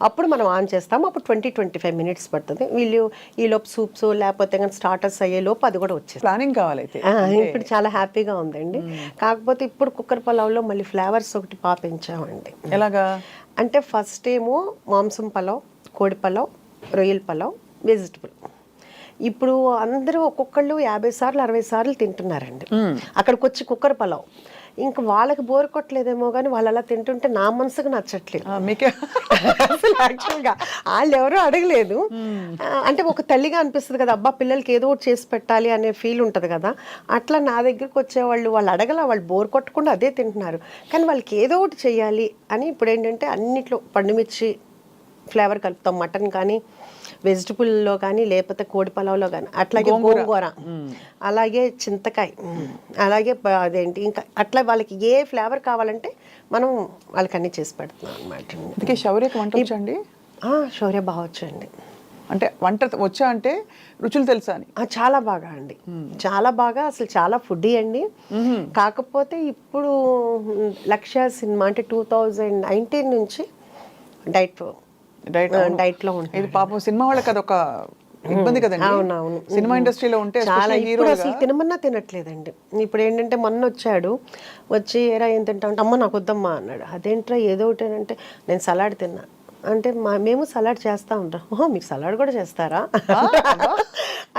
S2: అప్పుడు మనం ఆన్ చేస్తాము. అప్పుడు 20-25 మినిట్స్ పడుతుంది. వీళ్ళు ఈ లోపు సూప్స్ లేకపోతే కానీ స్టార్టర్స్ అయ్యే లోపు అది కూడా వచ్చేది.
S1: ప్లానింగ్ కావాలైతే
S2: ఇప్పుడు చాలా హ్యాపీగా ఉందండి. కాకపోతే ఇప్పుడు కుక్కర్ పలావ్లో మళ్ళీ ఫ్లేవర్స్ ఒకటి పెంచామండి.
S1: ఎలాగా
S2: అంటే ఫస్ట్ ఏమో మాంసం పలావ్, కోడి పలావ్, రొయ్యల పలావ్, వెజిటబుల్. ఇప్పుడు అందరూ ఒక్కొక్కళ్ళు 50 సార్లు 60 సార్లు తింటున్నారండి అక్కడికి వచ్చి కుక్కర్ పలావ్. ఇంకా వాళ్ళకి బోర్ కొట్టలేదేమో కానీ వాళ్ళు అలా తింటుంటే నా మనసుకు నచ్చట్లేదు. అసలు యాక్చువల్గా వాళ్ళు ఎవరూ అడగలేదు. అంటే ఒక తల్లిగా అనిపిస్తుంది కదా, అబ్బా పిల్లలకి ఏదో ఒకటి చేసి పెట్టాలి అనే ఫీల్ ఉంటుంది కదా. అట్లా నా దగ్గరికి వచ్చేవాళ్ళు వాళ్ళు అడగల, వాళ్ళు బోర్ కొట్టకుండా అదే తింటున్నారు. కానీ వాళ్ళకి ఏదో ఒకటి చెయ్యాలి అని ఇప్పుడు ఏంటంటే అన్నిట్లో పండుమిర్చి ఫ్లేవర్ కలుపుతాం. మటన్ కానీ వెజిటబుల్లో కానీ లేకపోతే కోడి పలావ్లో కానీ, అట్లాగే గోంగూర, అలాగే చింతకాయ, అలాగే అదేంటి ఇంకా అట్లా వాళ్ళకి ఏ ఫ్లేవర్ కావాలంటే మనం వాళ్ళకి అన్నీ చేసి పెడుతున్నాం అనమాట.
S1: శౌర్యకి వంట వచ్చండి?
S2: శౌర్య బాగా వచ్చండి.
S1: అంటే వంట వచ్చా అంటే రుచులు తెలుసా అని?
S2: చాలా బాగా అండి, చాలా బాగా. అసలు చాలా ఫుడ్డీ అండి. కాకపోతే ఇప్పుడు లక్ష్య సినిమా అంటే 2019 నుంచి డైట్ లో ఉంటుంది.
S1: ఇది పాపం సినిమా వాళ్ళకి అదొక ఇబ్బంది కదండి.
S2: అవునవును,
S1: సినిమా ఇండస్ట్రీలో ఉంటే
S2: చాలా. ఇప్పుడు అసలు తినమన్నా తినట్లేదండి. ఇప్పుడు ఏంటంటే మొన్న వచ్చి ఏరా ఏం తింటామంటే అమ్మ నాకు వద్దమ్మా అన్నాడు. అదేంట్రా ఏదో ఒకటి అంటే నేను సలాడ్ తిన్నా అంటే మేము సలాడ్ చేస్తూ ఉంటాం. ఓహో మీకు సలాడ్ కూడా చేస్తారా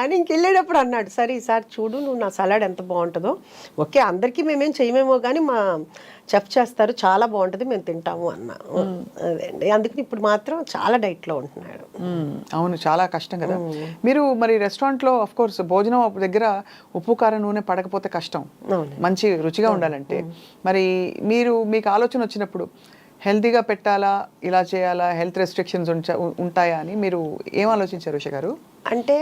S2: అని ఇంకెళ్ళేటప్పుడు అన్నాడు. సరే ఈసారి చూడు నువ్వు నా సలాడ్ ఎంత బాగుంటుందో. ఓకే అందరికీ మేమేం చేయమేమో కానీ మా చెఫ్ చేస్తారు, చాలా బాగుంటుంది, మేము తింటాము అన్నా. అదే అండి, అందుకని ఇప్పుడు మాత్రం చాలా డైట్లో ఉంటున్నాడు.
S1: అవును, చాలా కష్టం కదా. మీరు మరి రెస్టారెంట్లో ఆఫ్ కోర్స్ భోజనం దగ్గర ఉప్పు కారం నూనె పడకపోతే కష్టం, మంచి రుచిగా ఉండాలంటే. మరి మీకు ఆలోచన వచ్చినప్పుడు హెల్తీగా పెట్టాలా, ఇలా చేయాలా, హెల్త్ రెస్ట్రిక్షన్స్ ఉంటాయా అని మీరు ఏం ఆలోచించారు ఉష గారు?
S2: అంటే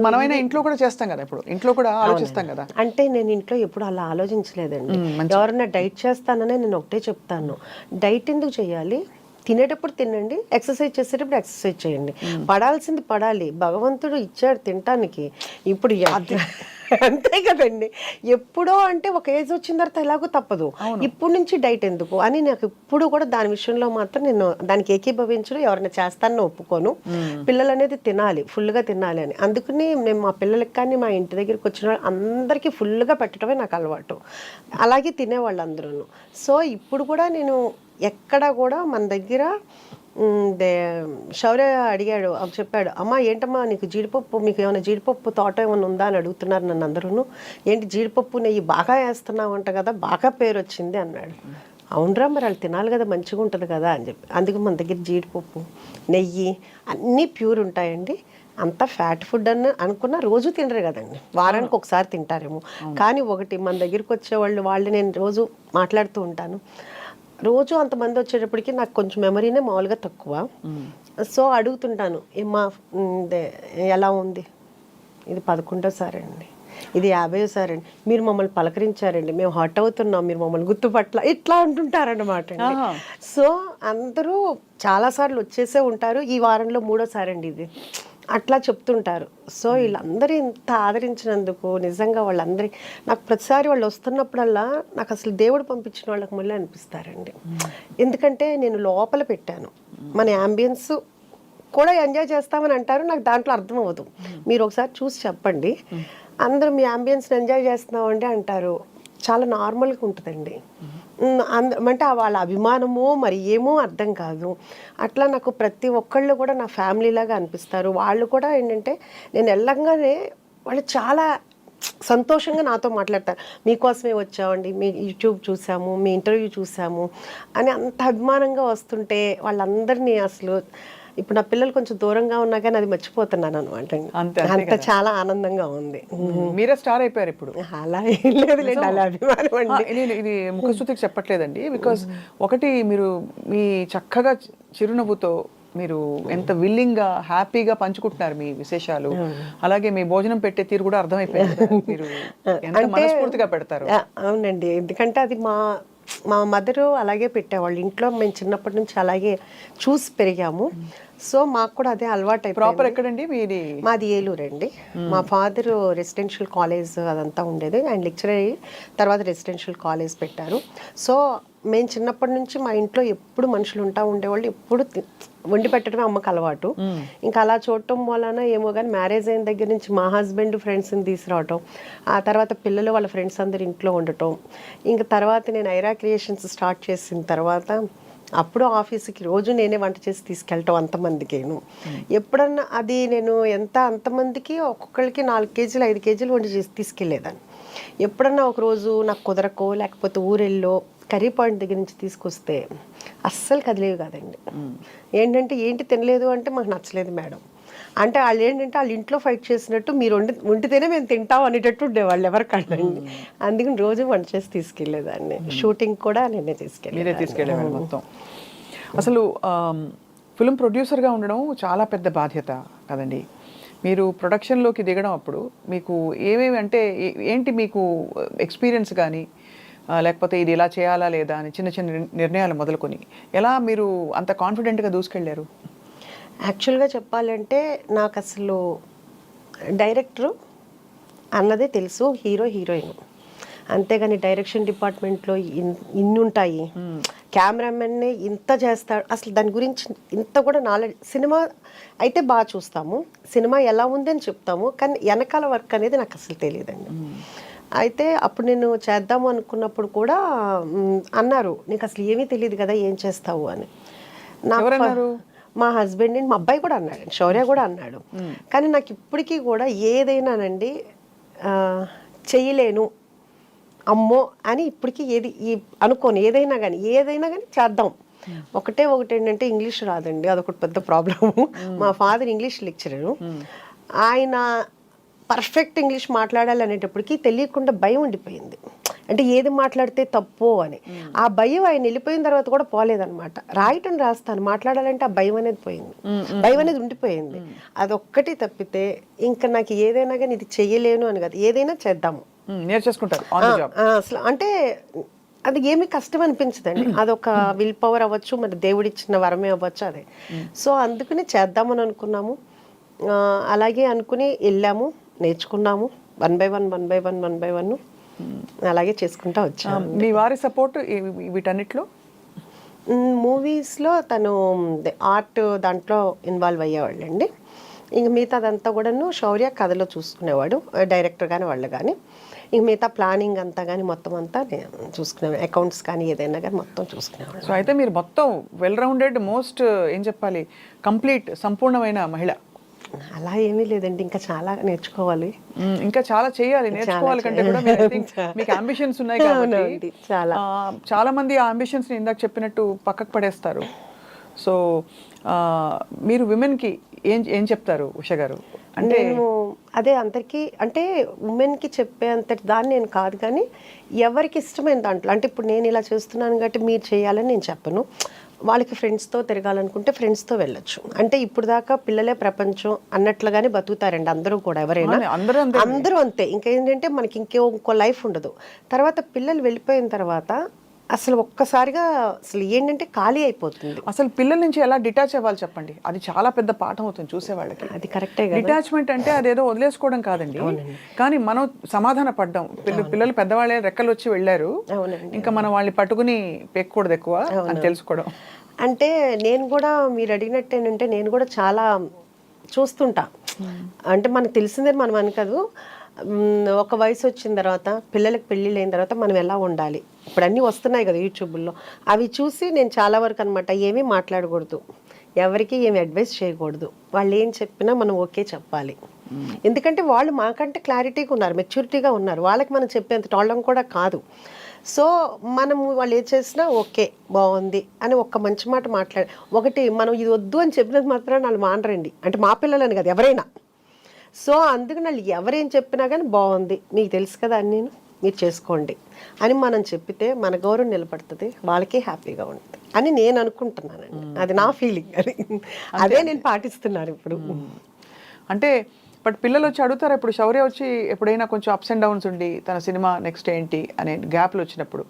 S1: మనమైనా ఇంట్లో కూడా చేస్తాం కదా, ఇప్పుడు ఇంట్లో కూడా ఆలోచిస్తాం కదా.
S2: అంటే నేను ఇంట్లో ఎప్పుడు అలా ఆలోచించలేదండి. ఎవరన్నా డైట్ చేస్తాననే నేను ఒకటే చెప్తాను, డైట్ ఎందుకు చేయాలి, తినేటప్పుడు తినండి, ఎక్సర్సైజ్ చేసేటప్పుడు ఎక్సర్సైజ్ చేయండి. పడాల్సింది పడాలి, భగవంతుడు ఇచ్చాడు తినటానికి. ఇప్పుడు అంతే కదండి. ఎప్పుడో అంటే ఒక ఏజ్ వచ్చిన తర్వాత ఎలాగో తప్పదు, ఇప్పుడు నుంచి డైట్ ఎందుకు అని నాకు ఇప్పుడు కూడా దాని విషయంలో మాత్రం నేను దానికి ఏకీభవించడం, ఎవరైనా చేస్తానని ఒప్పుకోను. పిల్లలు అనేది తినాలి, ఫుల్గా తినాలి అని. అందుకని నేను మా పిల్లలకి కానీ మా ఇంటి దగ్గరికి వచ్చిన అందరికీ ఫుల్గా పెట్టడమే నాకు అలవాటు. అలాగే తినేవాళ్ళు అందరూ. సో ఇప్పుడు కూడా నేను ఎక్కడ కూడా మన దగ్గర శౌర్య అడిగాడు, చెప్పాడు, అమ్మ ఏంటమ్మా నీకు జీడిపప్పు, మీకు ఏమైనా జీడిపప్పు తోట ఏమైనా ఉందా అని అడుగుతున్నారు నన్ను అందరూ. ఏంటి జీడిపప్పు నెయ్యి బాగా వేస్తున్నావు అంట కదా, బాగా పేరు వచ్చింది అన్నాడు. అవునరా మరి వాళ్ళు తినాలి కదా, మంచిగా ఉంటుంది కదా అని చెప్పి. అందుకే మన దగ్గర జీడిపప్పు నెయ్యి అన్నీ ప్యూర్ ఉంటాయండి. అంత ఫ్యాట్ ఫుడ్ అని అనుకున్న రోజు తినరు కదండి, వారానికి ఒకసారి తింటారేమో. కానీ ఒకటి మన దగ్గరికి వచ్చేవాళ్ళు నేను రోజు మాట్లాడుతూ ఉంటాను. రోజు అంతమంది వచ్చేటప్పటికి నాకు కొంచెం మెమరీనే మామూలుగా తక్కువ. సో అడుగుతుంటాను, ఏమా ఎలా ఉంది, ఇది 11వ అండి, ఇది 50వ అండి, మీరు మమ్మల్ని పలకరించారండి, మేము హర్ట్ అవుతున్నాం, మీరు మమ్మల్ని గుర్తుపట్ల, ఇట్లా అంటుంటారన్నమాట అండి. సో అందరూ చాలాసార్లు వచ్చేసే ఉంటారు. ఈ వారంలో 3వ అండి ఇది, అట్లా చెప్తుంటారు. సో వీళ్ళందరూ ఇంత ఆదరించినందుకు నిజంగా వాళ్ళందరి నాకు ప్రతిసారి వాళ్ళు వస్తున్నప్పుడల్లా నాకు అసలు దేవుడు పంపించిన వాళ్ళకి మళ్ళీ అనిపిస్తారండి. ఎందుకంటే నేను లోపల పెట్టాను, మన యాంబియన్స్ కూడా ఎంజాయ్ చేస్తామని అంటారు, నాకు దాంట్లో అర్థం అవ్వదు. మీరు ఒకసారి చూసి చెప్పండి, అందరూ మీ యాంబియన్స్ని ఎంజాయ్ చేస్తున్నామండి అంటారు. చాలా నార్మల్గా ఉంటుందండి. అంటే వాళ్ళ అభిమానమో మరి ఏమో అర్థం కాదు. అట్లా నాకు ప్రతి ఒక్కళ్ళు కూడా నా ఫ్యామిలీలాగా అనిపిస్తారు. వాళ్ళు కూడా ఏంటంటే నేను వెళ్ళంగానే వాళ్ళు చాలా సంతోషంగా నాతో మాట్లాడతారు, మీకోసమే వచ్చామండి, మీ యూట్యూబ్ చూసాము, మీ ఇంటర్వ్యూ చూసాము అని అంత అభిమానంగా వస్తుంటే వాళ్ళందరినీ అసలు ఇప్పుడు నా పిల్లలు కొంచెం దూరంగా ఉన్నా కానీ అది మర్చిపోతున్నాను అనమాట.
S1: అంతే
S2: అంత చాలా ఆనందంగా ఉంది.
S1: మీరే స్టార్ అయిపోయారు ఇప్పుడు.
S2: అలా ఏం లేదులేండి, అలా అభిమానం అండి.
S1: నేను ఇది ముఖస్తుతికి చెప్పట్లేదండి, బికాస్ ఒకటి మీరు మీ చక్కగా చిరునవ్వుతో మీరు ఎంత విల్లింగ్గా హ్యాపీగా పంచుకుంటున్నారు మీ విశేషాలు, అలాగే మీ భోజనం పెట్టే తీరు కూడా అర్థమైపోయింది మీరు ఎంత మనస్ఫూర్తిగా పెడతారు.
S2: అవునండి, ఎందుకంటే అది మా మదరు అలాగే పెట్టేవాళ్ళు ఇంట్లో. మేము చిన్నప్పటి నుంచి అలాగే చూసి పెరిగాము. సో మాకు కూడా అదే అలవాటు అయిపోయింది.
S1: ప్రాపర్ ఎక్కడండి మీది?
S2: మాది ఏలూరు అండి. మా ఫాదర్ రెసిడెన్షియల్ కాలేజ్ అదంతా ఉండేది, ఆయన లెక్చరర్ అయ్యి తర్వాత రెసిడెన్షియల్ కాలేజ్ పెట్టారు. సో మేము చిన్నప్పటి నుంచి మా ఇంట్లో ఎప్పుడు మనుషులు ఉండేవాళ్ళు, ఎప్పుడు వండి పెట్టడమే అమ్మకు అలవాటు. ఇంకా అలా చూడటం వలన ఏమో కానీ మ్యారేజ్ అయిన దగ్గర నుంచి మా హస్బెండ్ ఫ్రెండ్స్ని తీసుకురావటం, ఆ తర్వాత పిల్లలు వాళ్ళ ఫ్రెండ్స్ అందరు ఇంట్లో ఉండటం, ఇంకా తర్వాత నేను ఐరా క్రియేషన్స్ స్టార్ట్ చేసిన తర్వాత అప్పుడు ఆఫీస్కి రోజు నేనే వంట చేసి తీసుకెళ్ళటం అంతమందికేను. ఎప్పుడన్నా అది నేను అంతమందికి ఒక్కొక్కరికి 4 కేజీలు 5 కేజీలు వండి చేసి తీసుకెళ్ళేదాన్ని. ఎప్పుడన్నా ఒకరోజు నాకు కుదరకో లేకపోతే ఊరెళ్ళో కర్రీ పాయింట్ దగ్గర నుంచి తీసుకొస్తే అస్సలు కదిలేవి కాదండి. ఏంటి తినలేదు అంటే మాకు నచ్చలేదు మేడం అంటే, వాళ్ళు వాళ్ళ ఇంట్లో ఫైట్ చేసినట్టు మీరు వండితేనే మేము తింటాం అనేటట్టు ఉండేవాళ్ళు ఎవరికండి. అందుకని రోజు వంట చేసి తీసుకెళ్ళేదాన్ని. షూటింగ్ కూడా నేనే
S1: తీసుకెళ్ళేవాళ్ళు మొత్తం. అసలు ఫిల్మ్ ప్రొడ్యూసర్గా ఉండడం చాలా పెద్ద బాధ్యత కదండి. మీరు ప్రొడక్షన్లోకి దిగడం అప్పుడు మీకు ఏమేమి అంటే ఏంటి మీకు ఎక్స్పీరియన్స్ కానీ, లేకపోతే ఇది ఇలా చేయాలా లేదా అని చిన్న చిన్న నిర్ణయాలు మొదలుకొని ఎలా మీరు అంత కాన్ఫిడెంట్గా దూసుకెళ్ళారు?
S2: యాక్చువల్గా చెప్పాలంటే నాకు అసలు డైరెక్టరు అన్నదే తెలుసు, హీరో హీరోయిన్, అంతేగాని డైరెక్షన్ డిపార్ట్మెంట్లో ఇన్ని ఉంటాయి, కెమెరామెన్నే ఇంత చేస్తాడు, అసలు దాని గురించి ఇంత కూడా నాలెడ్జ్. సినిమా అయితే బాగా చూస్తాము, సినిమా ఎలా ఉంది అని చెప్తాము, కానీ వెనకాల వర్క్ అనేది నాకు అసలు తెలియదండి. అయితే అప్పుడు నేను చేద్దాము అనుకున్నప్పుడు కూడా అన్నారు, నీకు అసలు ఏమీ తెలియదు కదా ఏం చేస్తావు అని. నాకు మా హస్బెండ్ మా అబ్బాయి కూడా అన్నాడు, శౌర్య కూడా అన్నాడు. కానీ నాకు ఇప్పటికీ కూడా ఏదైనానండి చేయలేను అమ్మో అని ఇప్పటికీ అనుకోను. ఏదైనా కానీ చేద్దాం. ఒకటి ఏంటంటే ఇంగ్లీష్ రాదండి, అదొకటి పెద్ద ప్రాబ్లము. మా ఫాదర్ ఇంగ్లీష్ లెక్చరరు, ఆయన పర్ఫెక్ట్ ఇంగ్లీష్ మాట్లాడాలి అనేటప్పటికీ తెలియకుండా భయం ఉండిపోయింది, అంటే ఏది మాట్లాడితే తప్పు అని. ఆ భయం ఆయన వెళ్ళిపోయిన తర్వాత కూడా పోలేదన్నమాట. రాయటం రాస్తాను, మాట్లాడాలంటే ఆ భయం అనేది పోయింది, భయం అనేది ఉండిపోయింది. అదొక్కటి తప్పితే ఇంకా నాకు ఏదైనా కానీ ఇది చెయ్యలేను అని కాదు, ఏదైనా చేద్దాము
S1: నేర్చేసుకుంటారు
S2: అసలు. అంటే అది ఏమీ కష్టం అనిపించదండి, అదొక విల్ పవర్ అవ్వచ్చు, మరి దేవుడిచ్చిన వరమే అవ్వచ్చు అదే. సో అందుకని చేద్దామని అనుకున్నాము, అలాగే అనుకుని వెళ్ళాము, నేర్చుకున్నాము, 1 by 1 అలాగే చేసుకుంటా వచ్చాము.
S1: మీ వారి సపోర్ట్ వీటన్నిటిలో?
S2: మూవీస్లో తను ఆర్ట్ దాంట్లో ఇన్వాల్వ్ అయ్యేవాళ్ళండి. ఇంక మిగతాదంతా కూడాను శౌర్య కథలో చూసుకునేవాడు, డైరెక్టర్ కానీ వాళ్ళు కానీ. ఇంక మిగతా ప్లానింగ్ అంతా కానీ మొత్తం అంతా చూసుకునేవాడు, అకౌంట్స్ కానీ ఏదైనా కానీ మొత్తం చూసుకునేవాడు.
S1: సో అయితే మీరు మొత్తం వెల్ రౌండెడ్, మోస్ట్ ఏం చెప్పాలి, కంప్లీట్ సంపూర్ణమైన మహిళ.
S2: అలా ఏమీ లేదండి, ఇంకా చాలా నేర్చుకోవాలి,
S1: ఇంకా చాలా చేయాలి. నేర్చుకోవాలి కంటే కూడా మీకు అంబిషన్స్ ఉన్నాయి కాబట్టి చాలా మంది ఆ అంబిషన్స్ ని ఇందాక చెప్పినట్టు పక్కకు పడేస్తారు. సో మీరు విమెన్కి ఏం చెప్తారు ఉష గారు?
S2: అంటే నేను అదే అందరికీ, అంటే ఉమెన్కి చెప్పే అంతటి దాన్ని నేను కాదు, కానీ ఎవరికి ఇష్టమైన దాంట్లో, అంటే ఇప్పుడు నేను ఇలా చేస్తున్నాను కాబట్టి మీరు చేయాలని నేను చెప్పను. వాళ్ళకి ఫ్రెండ్స్తో తిరగాలనుకుంటే ఫ్రెండ్స్తో వెళ్ళొచ్చు. అంటే ఇప్పుడు దాకా పిల్లలే ప్రపంచం అన్నట్లుగానే బతుకుతారండి అందరూ కూడా, ఎవరైనా అందరూ అంతే. ఇంకేంటంటే మనకి ఇంకో లైఫ్ ఉండదు. తర్వాత పిల్లలు వెళ్ళిపోయిన తర్వాత అసలు ఒక్కసారిగా అసలు ఏంటంటే ఖాళీ అయిపోతుంది.
S1: అసలు పిల్లల నుంచి ఎలా డిటాచ్ అవ్వాలి చెప్పండి, అది చాలా పెద్ద పాఠం అవుతుంది చూసేవాళ్ళకి.
S2: అది కరెక్టే.
S1: డిటాచ్మెంట్ అంటే అదేదో వదిలేసుకోవడం కాదండి, కానీ మనం సమాధాన పడ్డాం. పిల్లలు పెద్దవాళ్ళే రెక్కలు వచ్చి వెళ్ళారు, ఇంకా మనం వాళ్ళని పట్టుకుని పెక్కకూడదు ఎక్కువ అని తెలుసుకోవడం.
S2: అంటే నేను కూడా మీరు అడిగినట్టు ఏంటంటే నేను కూడా చాలా చూస్తుంటా, అంటే మనకు తెలిసిందే మనం అనుకోదు. ఒక వయసు వచ్చిన తర్వాత పిల్లలకు పెళ్ళిళ్ళు అయిన తర్వాత మనం ఎలా ఉండాలి, ఇప్పుడు అన్నీ వస్తున్నాయి కదా యూట్యూబ్లో, అవి చూసి నేను చాలా వరకు అనమాట ఏమీ మాట్లాడకూడదు, ఎవరికి ఏమి అడ్వైస్ చేయకూడదు, వాళ్ళు ఏం చెప్పినా మనం ఓకే చెప్పాలి. ఎందుకంటే వాళ్ళు మాకంటే క్లారిటీగా ఉన్నారు, మెచ్యూరిటీగా ఉన్నారు, వాళ్ళకి మనం చెప్పేంత టోళ్ళం కూడా కాదు. సో మనము వాళ్ళు ఏం చేసినా ఓకే బాగుంది అని ఒక్క మంచి మాట మాట్లాడి, ఒకటి మనం ఇది వద్దు అని చెప్పినది మాత్రం వాళ్ళు మానరండి, అంటే మా పిల్లలని కదా ఎవరైనా. సో అందుకని వాళ్ళు ఎవరేం చెప్పినా కానీ బాగుంది, మీకు తెలుసు కదా అని నేను మీరు చేసుకోండి అని మనం చెప్పితే మన గౌరవం నిలబడుతుంది, వాళ్ళకి హ్యాపీగా ఉంటుంది అని నేను అనుకుంటున్నానండి. అది నా ఫీలింగ్, అది అదే నేను పాటిస్తున్నాను ఇప్పుడు.
S1: అంటే బట్ పిల్లలు వచ్చి అడుగుతారా ఇప్పుడు? శౌర్య వచ్చి ఎప్పుడైనా కొంచెం అప్స్ అండ్ డౌన్స్ ఉండి తన సినిమా నెక్స్ట్ ఏంటి అనే గ్యాప్లు వచ్చినప్పుడు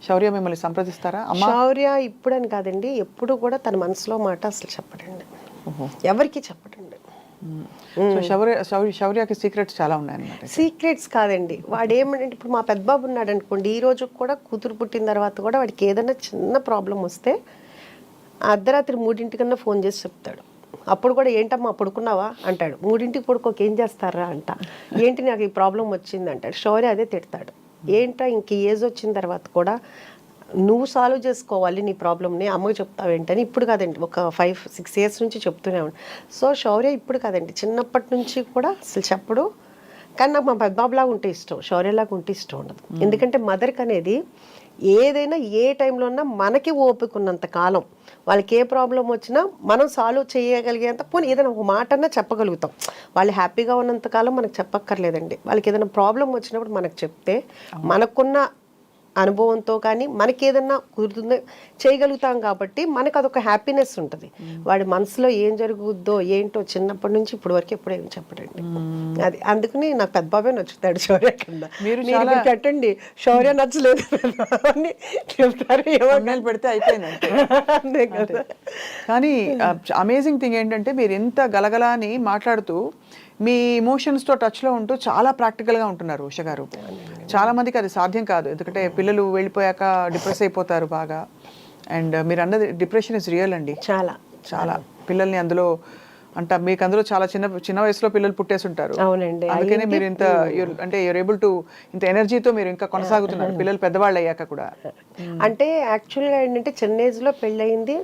S1: శౌర్య మిమ్మల్ని సంప్రదిస్తారా?
S2: శౌర్య ఇప్పుడని కాదండి, ఎప్పుడు కూడా తన మనసులో మాట అసలు చెప్పడండి, ఎవరికి చెప్పడండి.
S1: సో శౌర్యకి సీక్రెట్స్ చాలా ఉన్నాయన్నమాట.
S2: సీక్రెట్స్ కాదండి, వాడు ఏమంటే ఇప్పుడు మా పెద్ద బాబు ఉన్నాడు అనుకోండి, ఈ రోజు కూడా కూతురు పుట్టిన తర్వాత కూడా వాడికి ఏదైనా చిన్న ప్రాబ్లం వస్తే అర్ధరాత్రి 3 ఫోన్ చేసి చెప్తాడు. అప్పుడు కూడా ఏంటమ్మా పడుకున్నావా అంటాడు, 3 పడుకోక ఏం చేస్తారా అంట, ఏంటి నాకు ఈ ప్రాబ్లం వచ్చింది అంటాడు. శౌర్య అదే తిడతాడు, ఏంటా ఇంక ఏజ్ వచ్చిన తర్వాత కూడా నువ్వు సాల్వ్ చేసుకోవాలి నీ ప్రాబ్లమ్ని, అమ్మకి చెప్తావేంటని. ఇప్పుడు కాదండి, ఒక 5-6 ఇయర్స్ నుంచి చెప్తూనే ఉన్నాను. సో శౌర్య ఇప్పుడు కాదండి, చిన్నప్పటి నుంచి కూడా అసలు చెప్పడు. కానీ నాకు మా పెద్దబాబులాగా ఉంటే ఇష్టం, శౌర్యలాగా ఉంటే ఇష్టం ఉండదు. ఎందుకంటే మదర్కి అనేది ఏదైనా ఏ టైంలో ఉన్నా మనకి ఓపిక ఉన్నంత కాలం వాళ్ళకి ఏ ప్రాబ్లం వచ్చినా మనం సాల్వ్ చేయగలిగేంత, పోనీ ఏదైనా ఒక మాట అన్నా చెప్పగలుగుతాం. వాళ్ళు హ్యాపీగా ఉన్నంత కాలం మనకు చెప్పక్కర్లేదండి. వాళ్ళకి ఏదైనా ప్రాబ్లం వచ్చినప్పుడు మనకు చెప్తే మనకున్న అనుభవంతో కానీ మనకి ఏదన్నా కుదురుతుందో చేయగలుగుతాం కాబట్టి మనకు అదొక హ్యాపీనెస్ ఉంటుంది. వాడి మనసులో ఏం జరుగుద్దో ఏంటో చిన్నప్పటి నుంచి ఇప్పుడు వరకు ఎప్పుడు ఏం చెప్పడండి. అది అందుకని నాకు పెద్ద బాబే నచ్చుతాడు శౌర్య కన్నా. మీరు పెట్టండి శౌర్య నచ్చలేదు అని చెప్తారు, ఏమన్నా
S1: పెడితే అయిపోయింది. కానీ అమేజింగ్ థింగ్ ఏంటంటే మీరు ఎంత గలగలా అని మాట్లాడుతూ మీ ఇమోషన్స్తో టచ్లో ఉంటూ చాలా ప్రాక్టికల్గా ఉంటున్నారు ఉష గారు. చాలా మందికి అది సాధ్యం కాదు, ఎందుకంటే పిల్లలు వెళ్ళిపోయాక డిప్రెస్ అయిపోతారు బాగా. అండ్ మీరు అన్నది డిప్రెషన్ ఇస్ రియల్ అండి, చాలా చాలా. పిల్లల్ని అందులో మీకు అందులో చాలా చిన్న వయసులో పిల్లలు పుట్టేసి ఉంటారు.
S2: అవునండి,
S1: అందుకనే మీరు ఇంత అంటే యూర్ ఏబుల్ టు ఇంత ఎనర్జీతో మీరు ఇంకా కొనసాగుతున్నారు పిల్లలు పెద్దవాళ్ళు అయ్యాక కూడా.
S2: అంటే యాక్చువల్గా ఏంటంటే చిన్న ఏజ్లో పెళ్ళయింది,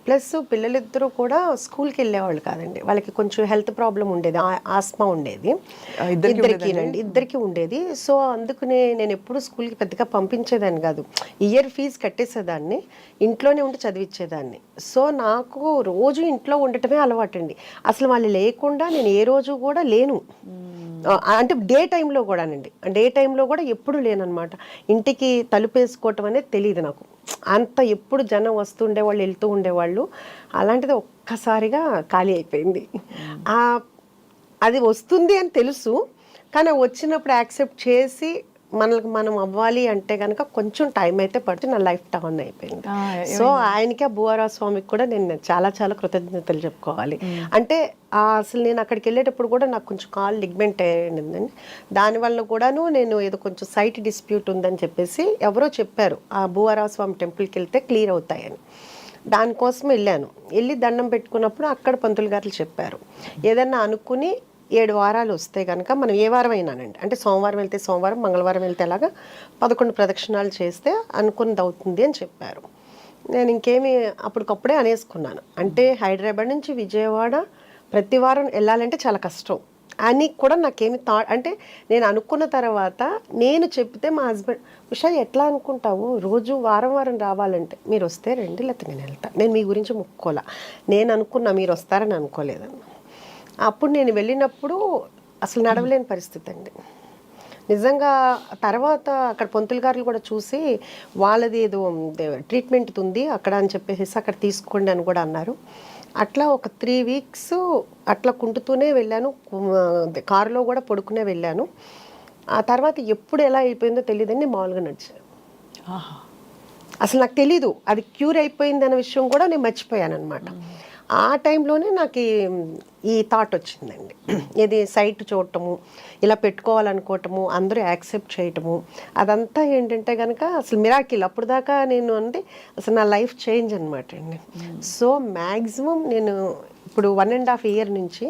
S2: ప్లస్ పిల్లలిద్దరూ కూడా స్కూల్కి వెళ్ళేవాళ్ళు కాదండి. వాళ్ళకి కొంచెం హెల్త్ ప్రాబ్లం ఉండేది, ఆస్మా ఉండేది ఇద్దరికి ఉండేది. సో అందుకనే నేను ఎప్పుడు స్కూల్కి పెద్దగా పంపించేదాన్ని కాదు, ఇయర్ ఫీజు కట్టేసేదాన్ని, ఇంట్లోనే ఉండి చదివించేదాన్ని. సో నాకు రోజు ఇంట్లో ఉండటమే అలవాటండి. అసలు వాళ్ళు లేకుండా నేను ఏ రోజు కూడా లేను, అంటే డే టైంలో కూడానండి, డే టైంలో కూడా ఎప్పుడు లేనమాట. ఇంటికి తలుపు వేసుకోవటం అనేది తెలియదు నాకు, అంత ఎప్పుడు జనం వస్తుండేవాళ్ళు వెళ్తూ ఉండేవాళ్ళు. అలాంటిది ఒక్కసారిగా ఖాళీ అయిపోయింది. అది వస్తుంది అని తెలుసు, కానీ వచ్చినప్పుడు యాక్సెప్ట్ చేసి మనకి మనం అవ్వాలి అంటే కనుక కొంచెం టైం అయితే పడితే నా లైఫ్ టర్న్ అయిపోయింది. సో ఆయనకి, ఆ భూవరాజ స్వామికి కూడా నేను చాలా చాలా కృతజ్ఞతలు చెప్పుకోవాలి. అంటే అసలు నేను అక్కడికి వెళ్ళేటప్పుడు కూడా నాకు కొంచెం కాల్ లిగ్మెంట్ అయ్యిందండి, దానివల్ల కూడాను నేను ఏదో కొంచెం సైట్ డిస్ప్యూట్ ఉందని చెప్పేసి ఎవరో చెప్పారు, ఆ భూవరాజ స్వామి టెంపుల్కి వెళ్తే క్లియర్ అవుతాయని. దానికోసం వెళ్ళి దండం పెట్టుకున్నప్పుడు అక్కడ పంతులు గారు చెప్పారు, ఏదన్నా అనుకుని 7 వారాలు వస్తే కనుక మనం ఏ వారం అయినానండి, అంటే సోమవారం వెళ్తే సోమవారం, మంగళవారం వెళ్తే అలాగా 11 ప్రదక్షిణాలు చేస్తే అనుకున్నది అవుతుంది అని చెప్పారు. నేను ఇంకేమీ అప్పటికప్పుడే అనేసుకున్నాను. అంటే హైదరాబాద్ నుంచి విజయవాడ ప్రతి వారం వెళ్ళాలంటే చాలా కష్టం అని కూడా నాకేమి అంటే నేను అనుకున్న తర్వాత నేను చెప్తే మా హస్బెండ్, ఉషా ఎట్లా అనుకుంటావు, రోజు వారం రావాలంటే, మీరు వస్తే రండి లేకపోతే నేను వెళ్తాను, నేను మీ గురించి ముక్కోలా, నేను అనుకున్నా మీరు వస్తారని అనుకోలేదన్న. అప్పుడు నేను వెళ్ళినప్పుడు అసలు నడవలేని పరిస్థితి అండి నిజంగా. తర్వాత అక్కడ పంతులు గారులు కూడా చూసి వాళ్ళది ఏదో ట్రీట్మెంట్ ఉంది అక్కడ అని చెప్పేసి అక్కడ తీసుకోండి అని కూడా అన్నారు. అట్లా ఒక 3 వీక్స్ అట్లా కుంటుతూనే వెళ్ళాను, కారులో కూడా పడుకునే వెళ్ళాను. ఆ తర్వాత ఎప్పుడు ఎలా అయిపోయిందో తెలియదండి, మామూలుగా నడిచాను. అసలు నాకు తెలీదు అది క్యూర్ అయిపోయింది అనే విషయం కూడా నేను మర్చిపోయాను అనమాట. ఆ టైంలోనే నాకు ఈ థాట్ వచ్చిందండి, ఇది సైట్ చూడటము, ఇలా పెట్టుకోవాలనుకోవటము, అందరూ యాక్సెప్ట్ చేయటము, అదంతా ఏంటంటే కనుక అసలు మిరాకిల్. అప్పుడు దాకా నేను అంటే అసలు నా లైఫ్ చేంజ్ అనమాట అండి. సో మ్యాక్సిమం నేను ఇప్పుడు 1.5 ఇయర్ నుంచి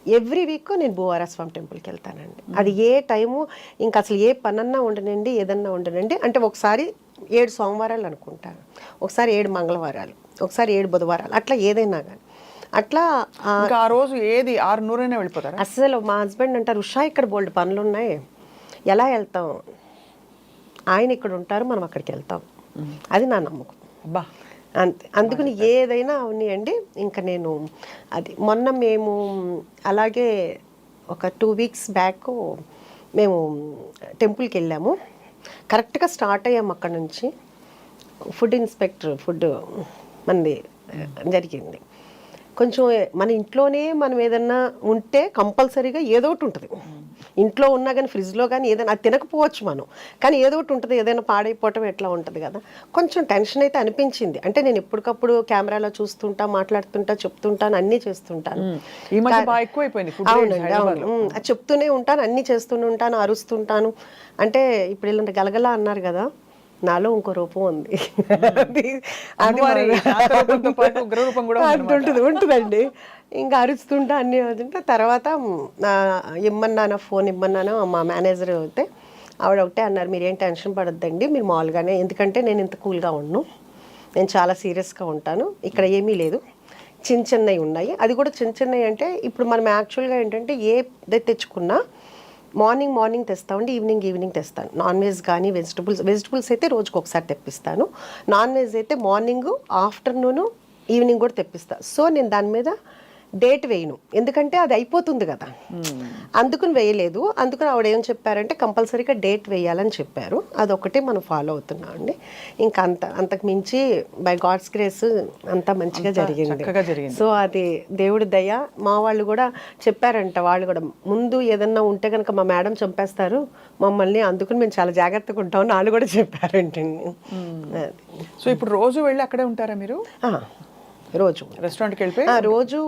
S2: ఎవ్రీ వీక్ నేను భూవరాజ స్వామి టెంపుల్కి వెళ్తానండి. అది ఏ టైము ఇంకా అసలు ఏ పనన్నా ఉండనండి, ఏదన్నా ఉండనండి. అంటే ఒకసారి 7 సోమవారాలు అనుకుంటాను, ఒకసారి 7 మంగళవారాలు, ఒకసారి 7 బుధవారాలు, అట్లా ఏదైనా కానీ అట్లా.
S1: ఆ రోజు ఏది 600 వెళ్ళిపోతారు.
S2: అసలు మా హస్బెండ్ అంటారు, ఉషా ఇక్కడ బోల్డ్ పనులు ఉన్నాయి ఎలా వెళ్తాం ఆయన ఇక్కడ ఉంటారు, మనం అక్కడికి వెళ్తాం. అది నా నమ్మకం.
S1: అబ్బా,
S2: అంతే. అందుకని ఏదైనా అవనియండి. ఇంకా నేను అది మొన్న మేము అలాగే ఒక 2 weeks బ్యాక్ మేము టెంపుల్కి వెళ్ళాము. కరెక్ట్గా స్టార్ట్ అయ్యాము అక్కడ నుంచి. ఫుడ్ ఇన్స్పెక్టర్ ఫుడ్ మనది జరిగింది. కొంచెం మన ఇంట్లోనే మనం ఏదన్నా ఉంటే కంపల్సరీగా ఏదో ఒకటి ఉంటుంది. ఇంట్లో ఉన్నా కానీ ఫ్రిడ్జ్లో కానీ ఏదైనా అది తినకపోవచ్చు మనం, కానీ ఏదో ఒకటి ఉంటుంది. ఏదైనా పాడైపోవటం ఎట్లా ఉంటుంది కదా. కొంచెం టెన్షన్ అయితే అనిపించింది. అంటే నేను ఎప్పటికప్పుడు కెమెరాలో చూస్తుంటా, మాట్లాడుతుంటా, చెప్తుంటాను, అన్నీ చేస్తుంటాను.
S1: ఈ మధ్య బాగా ఎక్కువైపోయింది food
S2: అవునండి,
S1: raids
S2: అవును. అది చెప్తూనే ఉంటాను, అన్నీ చేస్తూనే ఉంటాను, అరుస్తుంటాను. అంటే ఇప్పుడు ఇలాంటి గలగల అన్నారు కదా, నాలో ఇంకో రూపం ఉంది. అది
S1: అమ్మవారి శాంత రూపంతో పాటు ఉగ్ర రూపం కూడా
S2: ఉంటుందండి. ఇంకా అరుస్తుంటా అన్నీ అవుతుంటా. తర్వాత ఇమ్మన్నాను, ఫోన్ ఇమ్మన్నాను. మా మేనేజర్ అయితే ఆవిడ ఒకటే అన్నారు, మీరు ఏం టెన్షన్ పడొద్దండి, మీరు మామూలుగానే, ఎందుకంటే నేను ఇంత కూల్గా ఉండను, నేను చాలా సీరియస్గా ఉంటాను, ఇక్కడ ఏమీ లేదు, చిన్నవి ఉన్నాయి. అది కూడా చిన్నవి అంటే ఇప్పుడు మనం యాక్చువల్గా ఏంటంటే ఏది తెచ్చుకున్నా మార్నింగ్ తెస్తామండి, ఈవినింగ్ తెస్తాను. నాన్ వెజ్ కానీ వెజిటబుల్స్ అయితే రోజుకి ఒకసారి తెప్పిస్తాను. నాన్ వెజ్ అయితే మార్నింగ్, ఆఫ్టర్నూన్, ఈవినింగ్ కూడా తెప్పిస్తాను. సో నేను దాని మీద డేట్ వేయను, ఎందుకంటే అది అయిపోతుంది కదా, అందుకుని వేయలేదు. అందుకని ఆవిడ ఏం చెప్పారంటే కంపల్సరీగా డేట్ వేయాలని చెప్పారు. అదొకటి మనం ఫాలో అవుతున్నాం అండి. ఇంకా అంతకు మించి బై గాడ్స్ గ్రేస్ అంతా మంచిగా జరిగింది. సో అది దేవుడి దయ. మా వాళ్ళు కూడా చెప్పారంట, వాళ్ళు కూడా ముందు ఏదన్నా ఉంటే కనుక మా మేడం చంపేస్తారు మమ్మల్ని, అందుకని మేము చాలా జాగ్రత్తగా ఉంటాం వాళ్ళు కూడా చెప్పారంటండి.
S1: సో ఇప్పుడు రోజు వెళ్ళి అక్కడే ఉంటారా మీరు?
S2: రోజు
S1: రెస్టారెంట్కి వెళ్ళిపోయి
S2: రోజు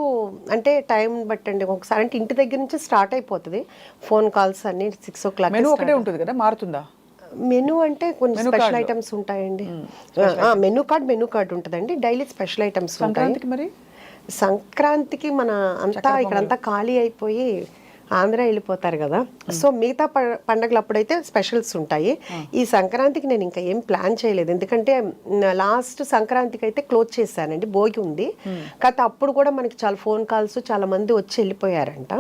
S2: అంటే టైం బట్టండి. ఒకసారి అంటే ఇంటి దగ్గర నుంచి స్టార్ట్ అయిపోతుంది, ఫోన్ కాల్స్ అన్ని 6 o'clock.
S1: మెనూ ఒకటే ఉంటుంది కదా, మారుతుందా?
S2: మెనూ అంటే కొన్ని స్పెషల్ ఐటమ్స్ ఉంటాయండి. మెనూ కార్డ్ ఉంటుందండి. డైలీ స్పెషల్ ఐటమ్స్ ఉంటాయి.
S1: మరి
S2: సంక్రాంతికి మన అంతా ఇక్కడంతా ఖాళీ అయిపోయి ఆంధ్ర వెళ్ళిపోతారు కదా. సో మిగతా పండగలు అప్పుడైతే స్పెషల్స్ ఉంటాయి. ఈ సంక్రాంతికి నేను ఇంకా ఏం ప్లాన్ చేయలేదు, ఎందుకంటే లాస్ట్ సంక్రాంతికి అయితే క్లోజ్ చేశానండి, భోగి ఉంది. కాకపోతే అప్పుడు కూడా మనకి చాలా ఫోన్ కాల్స్, చాలా మంది వచ్చి వెళ్ళిపోయారంట.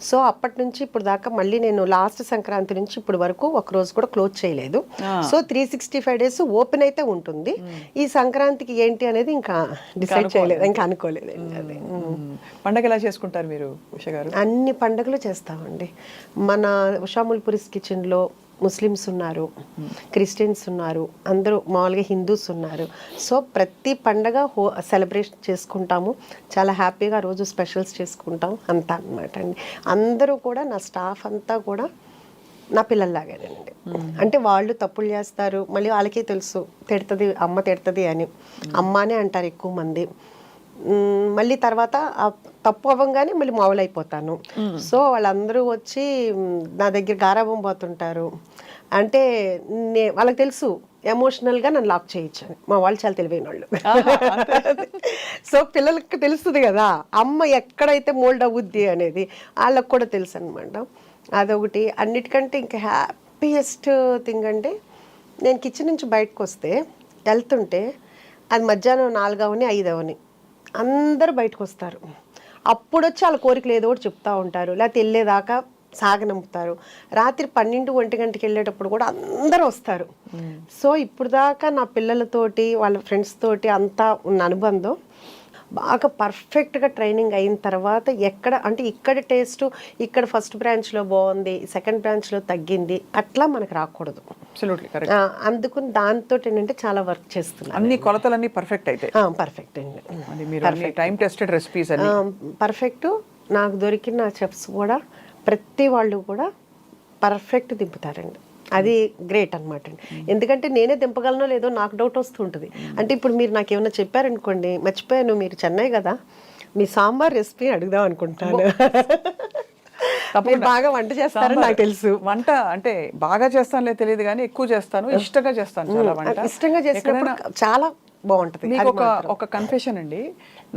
S2: సో అప్పటి నుంచి ఇప్పుడు దాకా మళ్ళీ నేను లాస్ట్ సంక్రాంతి నుంచి ఇప్పుడు వరకు ఒక రోజు కూడా క్లోజ్ చేయలేదు. సో 365 days ఓపెన్ అయితే ఉంటుంది. ఈ సంక్రాంతికి ఏంటి అనేది ఇంకా డిసైడ్ చేయలేదు, ఇంకా అనుకోలేదు.
S1: పండగ ఎలా చేసుకుంటారు మీరు ఉషా గారు?
S2: అన్ని పండుగలు చేస్తామండి. మన ఉషాముల్పురిస్ కిచెన్లో ముస్లిమ్స్ ఉన్నారు, క్రిస్టియన్స్ ఉన్నారు, అందరూ మామూలుగా హిందూస్ ఉన్నారు. సో ప్రతి పండగ సెలబ్రేషన్ చేసుకుంటాము, చాలా హ్యాపీగా రోజు స్పెషల్స్ చేసుకుంటాం అంతా అనమాట అండి. అందరూ కూడా నా స్టాఫ్ అంతా కూడా నా పిల్లల్లాగానండి. అంటే వాళ్ళు తప్పులు చేస్తారు, మళ్ళీ వాళ్ళకే తెలుసు అమ్మ తిడుతుంది అని, అమ్మానే అంటారు ఎక్కువ మంది. మళ్ళీ తర్వాత తప్పు అవ్వగానే మళ్ళీ మామూలు అయిపోతాను. సో వాళ్ళందరూ వచ్చి నా దగ్గర గారాబం పోతుంటారు. అంటే వాళ్ళకి తెలుసు ఎమోషనల్గా నన్ను లాక్ చేయొచ్చని. మా వాళ్ళు చాలా తెలివైన వాళ్ళు. సో పిల్లలకి తెలుస్తుంది కదా అమ్మ ఎక్కడైతే మోల్డ్ అవుద్ది అనేది, వాళ్ళకి కూడా తెలుసు అనమాట. అదొకటి. అన్నిటికంటే ఇంకా హ్యాపీయెస్ట్ థింగ్ అంటే, నేను కిచెన్ నుంచి బయటకు వస్తే వెళ్తుంటే అది మధ్యాహ్నం 4 అవని 5 అవని అందరూ బయటకు వస్తారు. అప్పుడు వచ్చి వాళ్ళ కోరికలు ఏదో ఒకటి చెప్తూ ఉంటారు, లేకపోతే వెళ్ళేదాకా సాగనంపుతారు. రాత్రి 12-1 గంటకి వెళ్ళేటప్పుడు కూడా అందరూ వస్తారు. సో ఇప్పుడు దాకా నా పిల్లలతోటి వాళ్ళ ఫ్రెండ్స్ తోటి అంతా ఉన్న అనుబంధం బాగా పర్ఫెక్ట్గా ట్రైనింగ్ అయిన తర్వాత ఎక్కడ అంటే ఇక్కడ టేస్ట్ ఇక్కడ ఫస్ట్ బ్రాంచ్లో బాగుంది, సెకండ్ బ్రాంచ్లో తగ్గింది, అట్లా మనకు రాకూడదు. అందుకని దాంతో ఏంటంటే చాలా వర్క్ చేస్తున్నాను.
S1: అన్ని కొలతలన్నీ పర్ఫెక్ట్ అయితే
S2: పర్ఫెక్ట్ అండి. పర్ఫెక్ట్. నాకు దొరికిన చెఫ్స్ కూడా ప్రతి వాళ్ళు కూడా పర్ఫెక్ట్ దింపుతారండి. అది గ్రేట్ అనమాట అండి. ఎందుకంటే నేనే దింపగలనో లేదో నాకు డౌట్ వస్తుంటుంది. అంటే ఇప్పుడు మీరు నాకు ఏమైనా చెప్పారనుకోండి, మర్చిపోయాను, మీరు చెన్నై కదా, మీ సాంబార్ రెసిపీ అడుగుదాం అనుకుంటాను. బాగా వంట చేస్తారని నాకు తెలుసు.
S1: వంట అంటే బాగా చేస్తానులే తెలియదు కానీ ఎక్కువ చేస్తాను, ఇష్టంగా చేస్తాను. చాలా వంట
S2: ఇష్టంగా చేసినప్పుడు చాలా బాగుంటుంది.
S1: మీకు ఒక కన్ఫెషన్ అండి,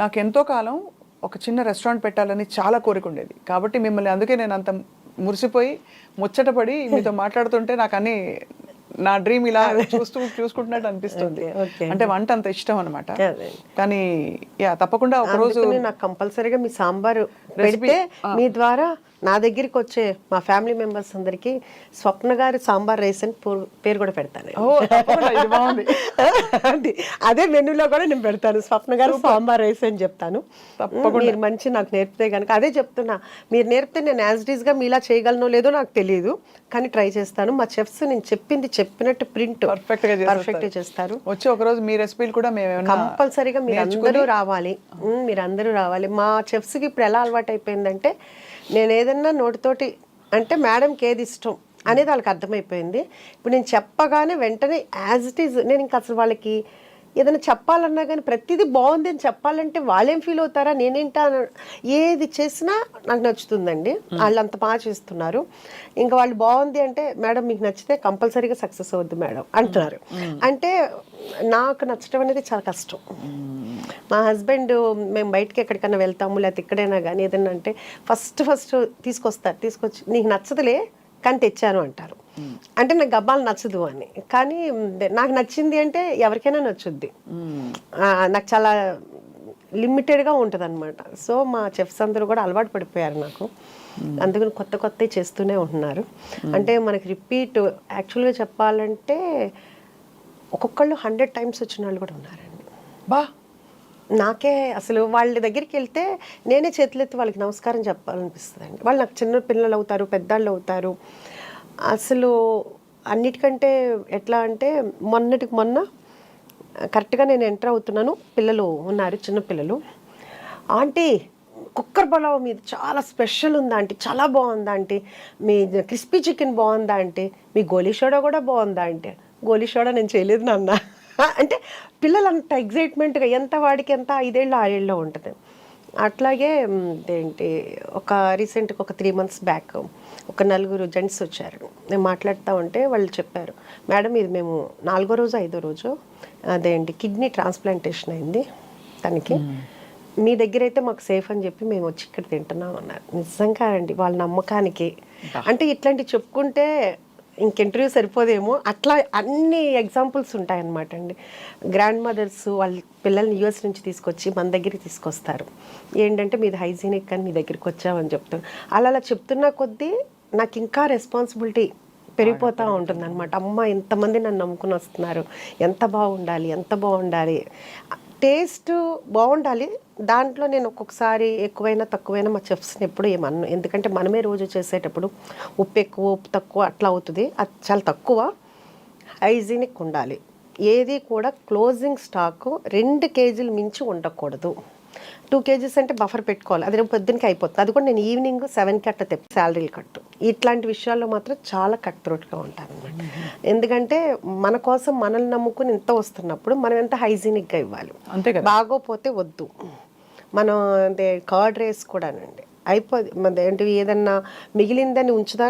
S1: నాకు ఎంతో కాలం ఒక చిన్న రెస్టారెంట్ పెట్టాలని చాలా కోరిక ఉండేది. కాబట్టి మిమ్మల్ని అందుకే నేను అంత మురిసిపోయి ముచ్చటపడి మీతో మాట్లాడుతుంటే నాకు అన్ని నా డ్రీమ్ ఇలా చూసుకుంటున్నట్టు అనిపిస్తుంది. అంటే వంట అంత ఇష్టం అనమాట. కానీ యా తప్పకుండా ఒక రోజు
S2: నాకు కంపల్సరీగా మీ సాంబార్ పెడితే మీ ద్వారా నా దగ్గరికి వచ్చే మా ఫ్యామిలీ మెంబర్స్ అందరికి స్వప్న గారి సాంబార్ రైస్ అని పేరు కూడా పెడతాను. అదే మెనూలో కూడా నేను పెడతాను, స్వప్న గారు సాంబార్ రైస్ అని చెప్తాను. మీరు మంచి నాకు నేర్పితే కనుక అదే చెప్తున్నా, మీరు నేర్పితే నేను యాజ్ ఇట్ ఈస్ గా మీలా చేయగలనో లేదో నాకు తెలియదు, కానీ ట్రై చేస్తాను. మా చెఫ్స్ నేను చెప్పినట్టు ప్రింట్ పర్ఫెక్ట్ చేస్తారు.
S1: వచ్చి ఒక రోజు మీ రెసిపీలు కూడా
S2: కంపల్సరీగా మీరు అందరూ రావాలి, మీరందరూ రావాలి. మా చెఫ్స్ కి ఇప్పుడు ఎలా అలవాటు అయిపోయిందంటే, నేను ఏదన్నా నోటితోటి అంటే మేడంకి ఏది ఇష్టం అనేది వాళ్ళకి అర్థమైపోయింది. ఇప్పుడు నేను చెప్పగానే వెంటనే యాజ్ ఇట్ ఈజ్, నేను ఇంకా అసలు వాళ్ళకి ఏదైనా చెప్పాలన్నా కానీ ప్రతిదీ బాగుంది అని చెప్పాలంటే వాళ్ళేం ఫీల్ అవుతారా, నేనేంటా, ఏది చేసినా నాకు నచ్చుతుందండి. వాళ్ళు అంత బాగా చేస్తున్నారు. ఇంకా వాళ్ళు బాగుంది అంటే మేడం మీకు నచ్చితే కంపల్సరీగా సక్సెస్ అవుద్ది మేడం అంటున్నారు. అంటే నాకు నచ్చడం అనేది చాలా కష్టం. మా హస్బెండ్ మేము బయటకి ఎక్కడికైనా వెళ్తాము లేకపోతే ఇక్కడైనా కానీ ఏదైనా అంటే ఫస్ట్ తీసుకొచ్చి నీకు నచ్చదులే కానీ తెచ్చాను అంటారు. అంటే నాకు గబ్బాలు నచ్చదు అని, కానీ నాకు నచ్చింది అంటే ఎవరికైనా నచ్చుద్ది. నాకు చాలా లిమిటెడ్గా ఉంటుంది అనమాట. సో మా చెఫ్స్ అందరూ కూడా అలవాటు పడిపోయారు నాకు, అందుకని కొత్త చేస్తూనే ఉంటున్నారు. అంటే మనకి రిపీట్ యాక్చువల్గా చెప్పాలంటే ఒక్కొక్కళ్ళు 100 times వచ్చిన వాళ్ళు కూడా ఉన్నారండి. నాకే అసలు వాళ్ళ దగ్గరికి వెళ్తే నేనే చేతులెత్తి వాళ్ళకి నమస్కారం చెప్పాలనిపిస్తుంది అండి. వాళ్ళు నాకు చిన్న పిల్లలు అవుతారు, పెద్దాళ్ళు అవుతారు. అసలు అన్నిటికంటే ఎట్లా అంటే మొన్న కరెక్ట్గా నేను ఎంటర్ అవుతున్నాను, పిల్లలు ఉన్నారు, చిన్నపిల్లలు. ఆంటీ కుక్కర్ పలావ్ మీది చాలా స్పెషల్ ఉందా ఆంటీ, చాలా బాగుందా ఆంటీ, మీ క్రిస్పీ చికెన్ బాగుందా ఆంటీ, మీ గోలీ సోడా కూడా బాగుందా ఆంటీ. గోలీ సోడా నేను చేయలేదు నాన్న అంటే పిల్లలు అంత ఎగ్జైట్మెంట్గా, ఎంత వాడికి ఎంత 5 ఏళ్ళు 6 ఏళ్ళలో ఉంటుంది. అట్లాగే ఏంటి రీసెంట్గా ఒక 3 months బ్యాక్ ఒక 4 జెంట్స్ వచ్చారు. నేను మాట్లాడుతూ ఉంటే వాళ్ళు చెప్పారు, మేడం ఇది మేము 4వ రోజు 5వ రోజు అదేంటి కిడ్నీ ట్రాన్స్ప్లాంటేషన్ అయింది తనకి, మీ దగ్గర అయితే మాకు సేఫ్ అని చెప్పి మేము వచ్చి ఇక్కడ తింటున్నాం అన్నారు. నిజంగా అండి వాళ్ళ నమ్మకానికి. అంటే ఇట్లాంటివి చెప్పుకుంటే ఇంకెంటర్వ్యూ సరిపోదేమో, అట్లా అన్ని ఎగ్జాంపుల్స్ ఉంటాయన్నమాట అండి. గ్రాండ్ మదర్స్ వాళ్ళ పిల్లల్ని యూఎస్ నుంచి తీసుకొచ్చి మన దగ్గరికి తీసుకొస్తారు. ఏంటంటే మీది హైజీనిక్ అని మీ దగ్గరికి వచ్చామని చెప్తారు. అలా చెప్తున్న కొద్దీ నాకు ఇంకా రెస్పాన్సిబిలిటీ పెరిగిపోతూ ఉంటుంది అనమాట. అమ్మ ఎంతమంది నన్ను నమ్ముకుని వస్తున్నారు, ఎంత బాగుండాలి, టేస్ట్ బాగుండాలి. దాంట్లో నేను ఒక్కొక్కసారి ఎక్కువైనా తక్కువైనా మా చెఫ్స్ని ఎప్పుడు ఏమన్నా, ఎందుకంటే మనమే రోజు చేసేటప్పుడు ఉప్పు ఎక్కువ ఉప్పు తక్కువ అట్లా అవుతుంది. అది చాలా తక్కువ. హైజీనిక్ ఉండాలి. ఏది కూడా క్లోజింగ్ స్టాక్ 2 kgs మించి ఉండకూడదు. 2 kgs అంటే బఫర్ పెట్టుకోవాలి, అది రేపు పొద్దునకి అయిపోతుంది. అది కూడా నేను ఈవినింగ్ 7కి అట్లా తెప్పి శాలరీలు కట్టు, ఇట్లాంటి విషయాల్లో మాత్రం చాలా కట్ త్రోట్గా ఉంటాను అనమాట. ఎందుకంటే మన కోసం మనల్ని నమ్ముకుని ఇంత వస్తున్నప్పుడు మనం ఎంత హైజీనిక్గా ఇవ్వాలి.
S1: అంతే కదా,
S2: బాగోపోతే వద్దు. మనం అంటే కర్డ్ రైస్ కూడానండి అయిపోయింది ఏంటి ఏదన్నా మిగిలిందని ఉంచుదా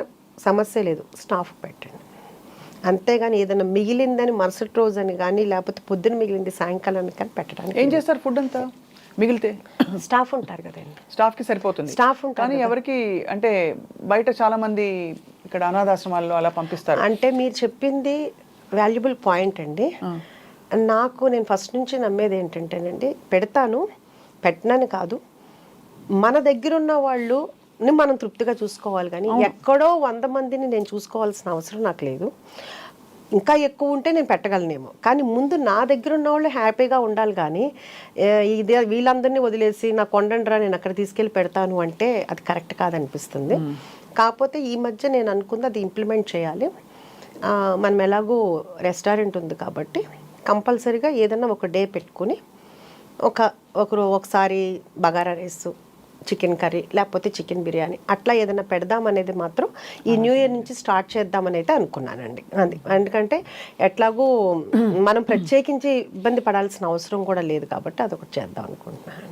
S2: సమస్య లేదు, స్టాఫ్ పెట్టండి. అంతేగాని ఏదైనా మిగిలిందని మరుసటి రోజు అని కానీ లేకపోతే పొద్దున మిగిలింది సాయంకాలానికి కానీ పెట్టడానికి.
S1: ఏం చేస్తారు ఫుడ్ అంతా మిగిలితే?
S2: స్టాఫ్ ఉంటారు కదండి,
S1: స్టాఫ్కి సరిపోతుంది.
S2: స్టాఫ్ ఉంటారు
S1: కానీ ఎవరికి అంటే బయట చాలా మంది ఇక్కడ అనాథాశ్రమాల్లో అలా పంపిస్తారు.
S2: అంటే మీరు చెప్పింది వాల్యుబుల్ పాయింట్ అండి. నాకు నేను ఫస్ట్ నుంచి నమ్మేది ఏంటంటేనండి, పెట్టనని కాదు, మన దగ్గర ఉన్న వాళ్ళని మనం తృప్తిగా చూసుకోవాలి. కానీ ఎక్కడో 100 మందిని నేను చూసుకోవాల్సిన అవసరం నాకు లేదు. ఇంకా ఎక్కువ ఉంటే నేను పెట్టగలనేమో, కానీ ముందు నా దగ్గర ఉన్న వాళ్ళు హ్యాపీగా ఉండాలి. కానీ ఇదే వీళ్ళందరినీ వదిలేసి నా కొండండ్రా నేను అక్కడ తీసుకెళ్ళి పెడతాను అంటే అది కరెక్ట్ కాదనిపిస్తుంది. కాకపోతే ఈ మధ్య నేను అనుకుంది అది ఇంప్లిమెంట్ చేయాలి. మనం ఎలాగో రెస్టారెంట్ ఉంది కాబట్టి కంపల్సరీగా ఏదన్నా ఒక డే పెట్టుకుని ఒకసారి బగారా రైస్, చికెన్ కర్రీ లేకపోతే చికెన్ బిర్యానీ అట్లా ఏదైనా పెడదామనేది మాత్రం ఈ న్యూ ఇయర్ నుంచి స్టార్ట్ చేద్దామని అయితే అనుకున్నానండి. అది ఎందుకంటే ఎట్లాగూ మనం ప్రత్యేకించి ఇబ్బంది పడాల్సిన అవసరం కూడా లేదు కాబట్టి అదొకటి చేద్దాం అనుకుంటున్నాను.